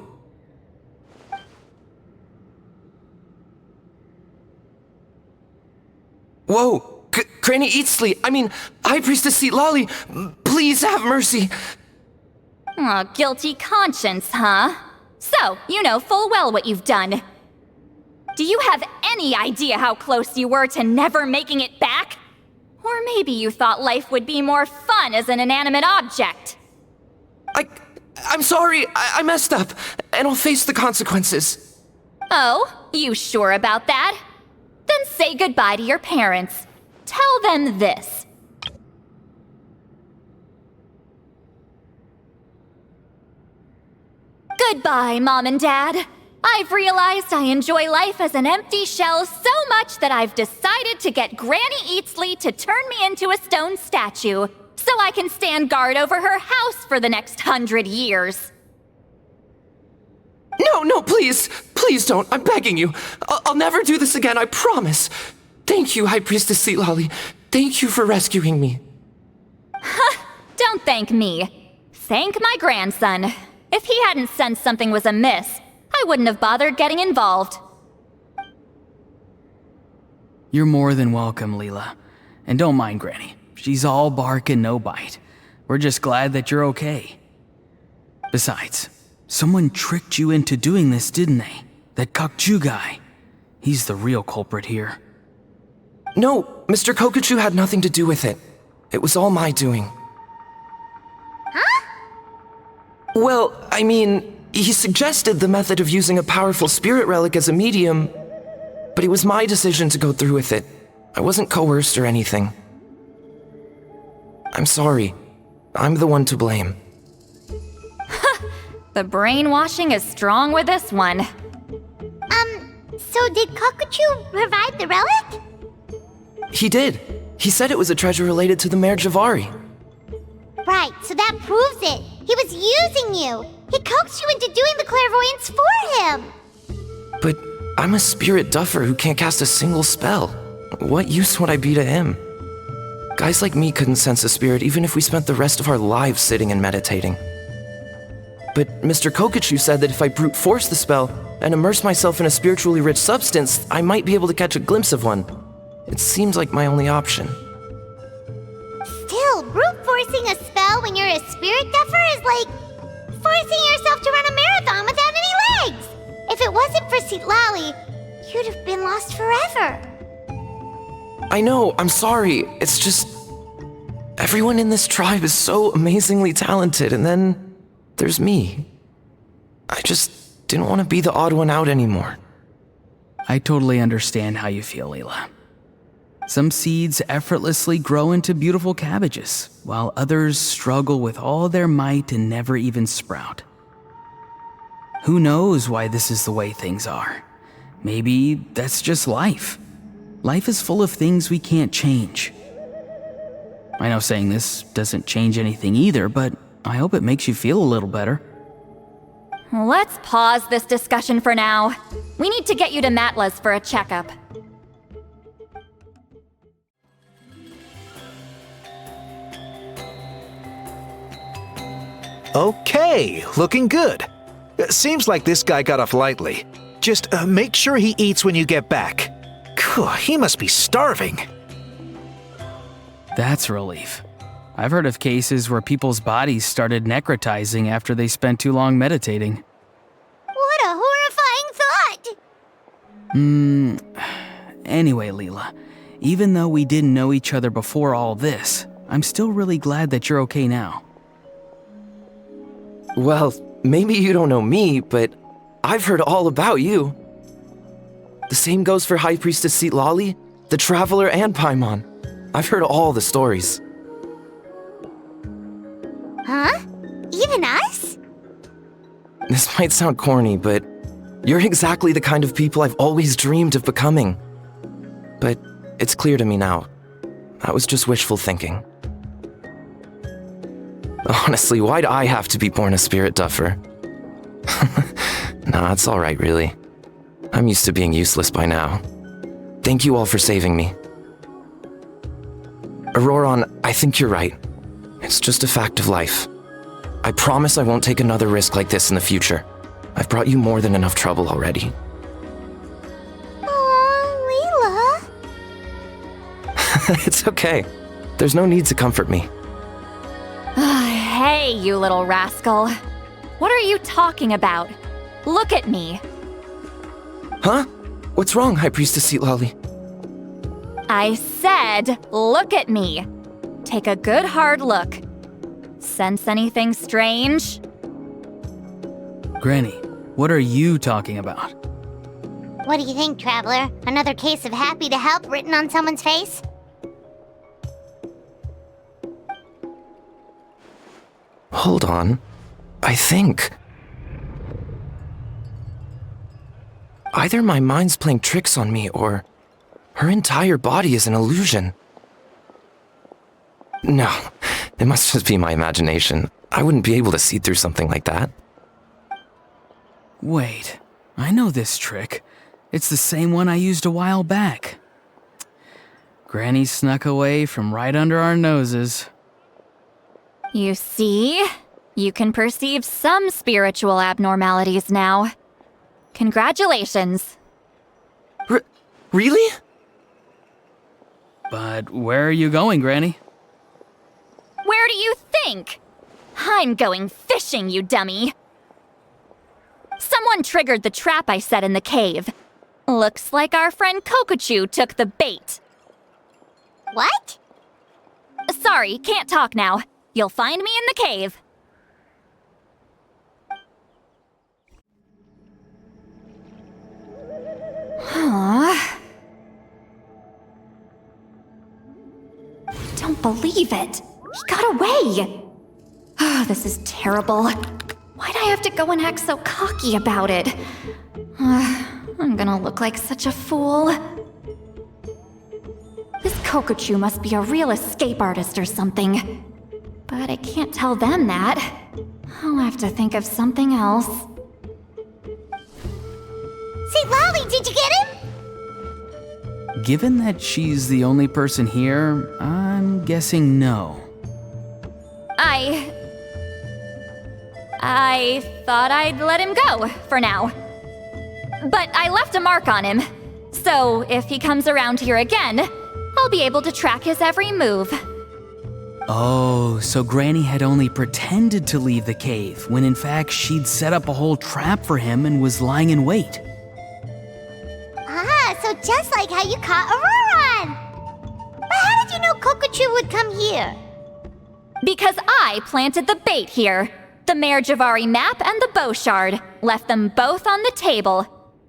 Whoa! Granny Eatsley! High Priestess Seedlali! Please have mercy! Oh, guilty conscience, huh? So, you know full well what you've done. Do you have any idea how close you were to never making it back? Or maybe you thought life would be more fun as an inanimate object. I'm sorry, I messed up, and I'll face the consequences. Oh, you sure about that? Then say goodbye to your parents. Tell them this. Goodbye, Mom and Dad. I've realized I enjoy life as an empty shell so much that I've decided to get Granny Eatsley to turn me into a stone statue, so I can stand guard over her house for the next 100 years. No, please! Please don't, I'm begging you. I'll never do this again, I promise. Thank you, High Priestess Seedlali. Thank you for rescuing me. Don't thank me. Thank my grandson. If he hadn't sensed something was amiss, I wouldn't have bothered getting involved. You're more than welcome, Leela. And don't mind Granny. She's all bark and no bite. We're just glad that you're okay. Besides, someone tricked you into doing this, didn't they? That Kokju guy. He's the real culprit here. No, Mr. Kokachu had nothing to do with it. It was all my doing. Huh? Well, he suggested the method of using a powerful spirit relic as a medium, but it was my decision to go through with it. I wasn't coerced or anything. I'm sorry. I'm the one to blame. The brainwashing is strong with this one. So did Kokachu provide the relic? He did. He said it was a treasure related to the Mare Javari. Right, so that proves it. He was using you. He coaxed you into doing the clairvoyance for him. But I'm a spirit duffer who can't cast a single spell. What use would I be to him? Guys like me couldn't sense a spirit even if we spent the rest of our lives sitting and meditating. But Mr. Kokachu said that if I brute force the spell and immerse myself in a spiritually rich substance, I might be able to catch a glimpse of one. It seems like my only option. Still, brute forcing a spell when you're a spirit duffer is like forcing yourself to run a marathon without any legs. If it wasn't for Seedlali, you'd have been lost forever. I know, I'm sorry. It's just... everyone in this tribe is so amazingly talented, and then there's me. I just didn't want to be the odd one out anymore. I totally understand how you feel, Leela. Some seeds effortlessly grow into beautiful cabbages, while others struggle with all their might and never even sprout. Who knows why this is the way things are? Maybe that's just life. Life is full of things we can't change. I know saying this doesn't change anything either, but I hope it makes you feel a little better. Let's pause this discussion for now. We need to get you to Matla's for a checkup. Okay, looking good. Seems like this guy got off lightly. Just make sure he eats when you get back. He must be starving. That's a relief. I've heard of cases where people's bodies started necrotizing after they spent too long meditating. What a horrifying thought! Anyway, Leela, even though we didn't know each other before all this, I'm still really glad that you're okay now. Well, maybe you don't know me, but I've heard all about you. The same goes for High Priestess Citlali, the Traveler, and Paimon. I've heard all the stories. Huh? Even us? This might sound corny, but you're exactly the kind of people I've always dreamed of becoming. But it's clear to me now. That was just wishful thinking. Honestly, why'd I have to be born a spirit duffer? Nah, it's alright, really. I'm used to being useless by now. Thank you all for saving me. Auroron, I think you're right. It's just a fact of life. I promise I won't take another risk like this in the future. I've brought you more than enough trouble already. Aw, Leela. It's okay. There's no need to comfort me. Hey, you little rascal. What are you talking about? Look at me. Huh? What's wrong, High Priestess Citlali? I said, look at me. Take a good hard look. Sense anything strange? Granny, what are you talking about? What do you think, Traveler? Another case of happy to help written on someone's face? Hold on. I think... either my mind's playing tricks on me, or her entire body is an illusion. No, it must just be my imagination. I wouldn't be able to see through something like that. Wait, I know this trick. It's the same one I used a while back. Granny snuck away from right under our noses. You see? You can perceive some spiritual abnormalities now. Congratulations. Really? But where are you going, Granny? Where do you think? I'm going fishing, you dummy. Someone triggered the trap I set in the cave. Looks like our friend Kokochu took the bait. What? Sorry, can't talk now. You'll find me in the cave. Aww. Don't believe it. He got away. Oh, this is terrible. Why'd I have to go and act so cocky about it? I'm gonna look like such a fool. This Kokochu must be a real escape artist or something. But I can't tell them that. I'll have to think of something else. Say, Lolly, did you get him? Given that she's the only person here, I'm guessing no. I thought I'd let him go, for now. But I left a mark on him. So if he comes around here again, I'll be able to track his every move. Oh, so Granny had only pretended to leave the cave, when in fact she'd set up a whole trap for him and was lying in wait. Ah, so just like how you caught Auroron! Kokochu would come here? Because I planted the bait here. The Mare Javari map and the bow shard. Left them both on the table.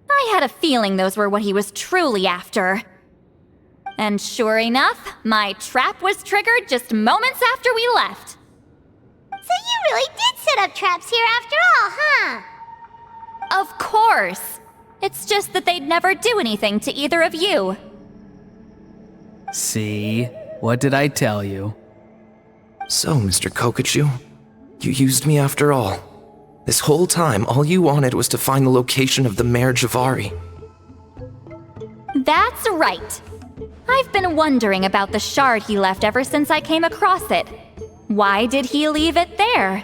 I had a feeling those were what he was truly after. And sure enough, my trap was triggered just moments after we left. So you really did set up traps here after all, huh? Of course. It's just that they'd never do anything to either of you. See? What did I tell you? So, Mr. Kokochu, you used me after all. This whole time, all you wanted was to find the location of the Mare Javari. That's right. I've been wondering about the shard he left ever since I came across it. Why did he leave it there?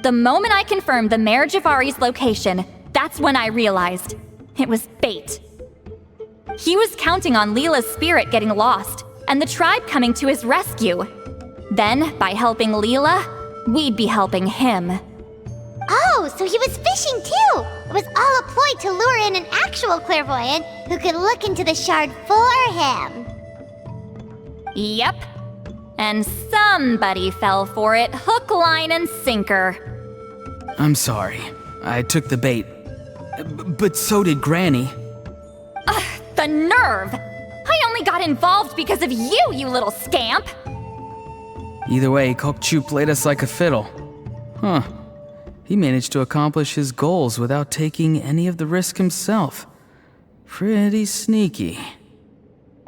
The moment I confirmed the Mare Javari's location, that's when I realized it was bait. He was counting on Leela's spirit getting lost, and the tribe coming to his rescue. Then, by helping Leela, we'd be helping him. Oh, so he was fishing too! It was all a ploy to lure in an actual clairvoyant who could look into the shard for him. Yep. And somebody fell for it, hook, line, and sinker. I'm sorry. I took the bait. But so did Granny. The nerve! I only got involved because of you, you little scamp! Either way, Kokchu played us like a fiddle. Huh. He managed to accomplish his goals without taking any of the risk himself. Pretty sneaky.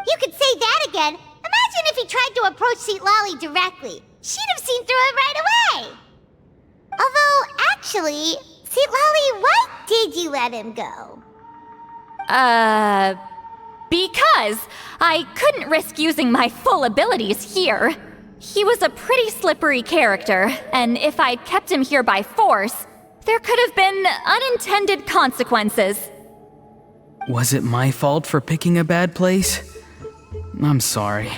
You could say that again. Imagine if he tried to approach Seat Lolly directly. She'd have seen through it right away. Although, actually, Seat Lolly, why did you let him go? Because I couldn't risk using my full abilities here. He was a pretty slippery character, and if I'd kept him here by force, there could have been unintended consequences. Was it my fault for picking a bad place? I'm sorry.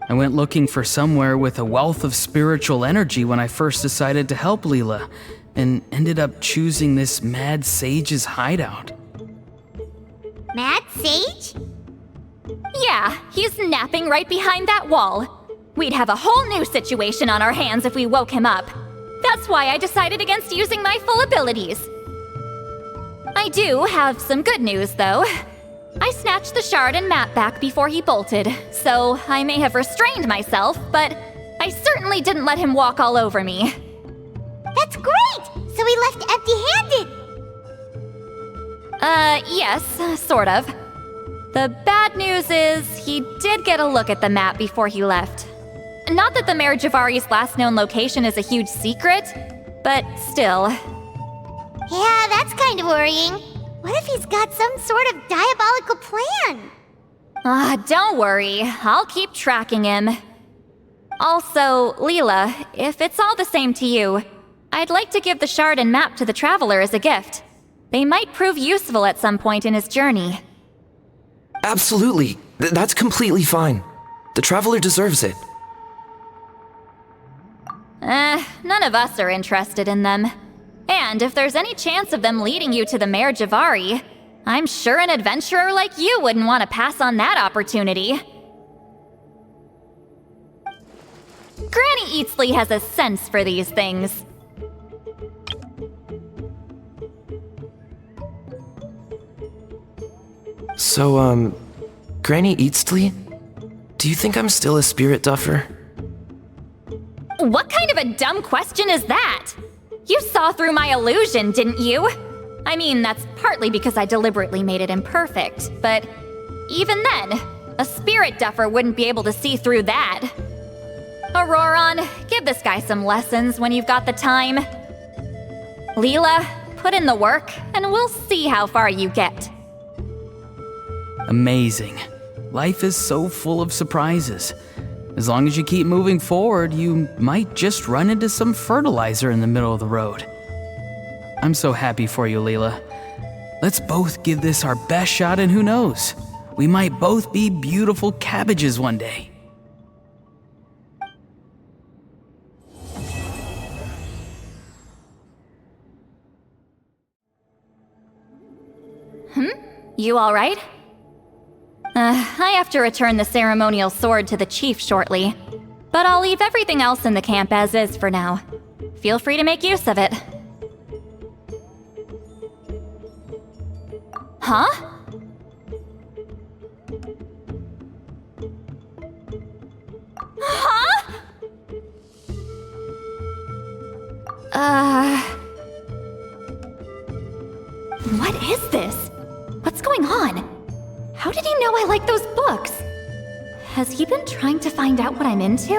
I went looking for somewhere with a wealth of spiritual energy when I first decided to help Leela, and ended up choosing this mad sage's hideout. Mad Sage? Yeah, he's napping right behind that wall. We'd have a whole new situation on our hands if we woke him up. That's why I decided against using my full abilities. I do have some good news, though. I snatched the shard and map back before he bolted, so I may have restrained myself, but I certainly didn't let him walk all over me. That's great! So he left empty-handed! Yes, sort of. The bad news is he did get a look at the map before he left. Not that the Mare Javari's last known location is a huge secret, but still. Yeah, that's kind of worrying. What if he's got some sort of diabolical plan? Don't worry. I'll keep tracking him. Also, Leela, if it's all the same to you, I'd like to give the shard and map to the Traveler as a gift. They might prove useful at some point in his journey. Absolutely. That's completely fine. The Traveler deserves it. None of us are interested in them. And if there's any chance of them leading you to the Mare Javari, I'm sure an adventurer like you wouldn't want to pass on that opportunity. Granny Eatsley has a sense for these things. So, Granny Eatsley? Do you think I'm still a spirit duffer? What kind of a dumb question is that? You saw through my illusion, didn't you? I mean, that's partly because I deliberately made it imperfect, but even then, a spirit duffer wouldn't be able to see through that. Auroron, give this guy some lessons when you've got the time. Leela, put in the work, and we'll see how far you get. Amazing. Life is so full of surprises. As long as you keep moving forward, you might just run into some fertilizer in the middle of the road. I'm so happy for you, Leela. Let's both give this our best shot, and who knows? We might both be beautiful cabbages one day. You all right? I have to return the ceremonial sword to the chief shortly. But I'll leave everything else in the camp as is for now. Feel free to make use of it. Huh? Huh? What is this? What's going on? How did he know I like those books? Has he been trying to find out what I'm into?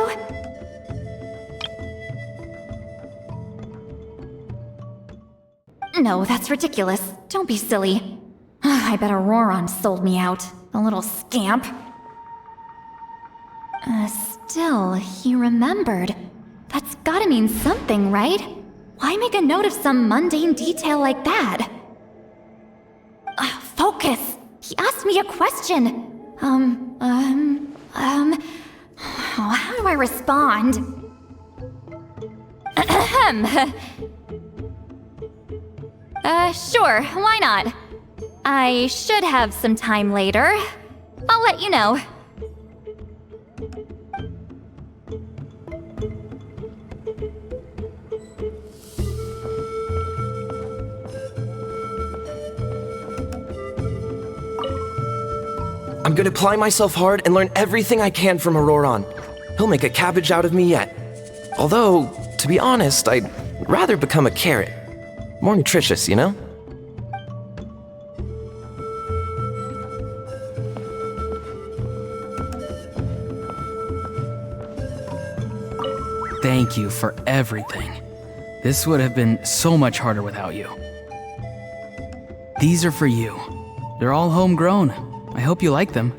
No, that's ridiculous. Don't be silly. I bet Auroron sold me out. The little scamp. Still, he remembered. That's gotta mean something, right? Why make a note of some mundane detail like that? Focus! He asked me a question. How do I respond? Sure, why not? I should have some time later. I'll let you know. I'm gonna apply myself hard and learn everything I can from Auroron. He'll make a cabbage out of me yet. Although, to be honest, I'd rather become a carrot. More nutritious, you know? Thank you for everything. This would have been so much harder without you. These are for you. They're all homegrown. I hope you like them.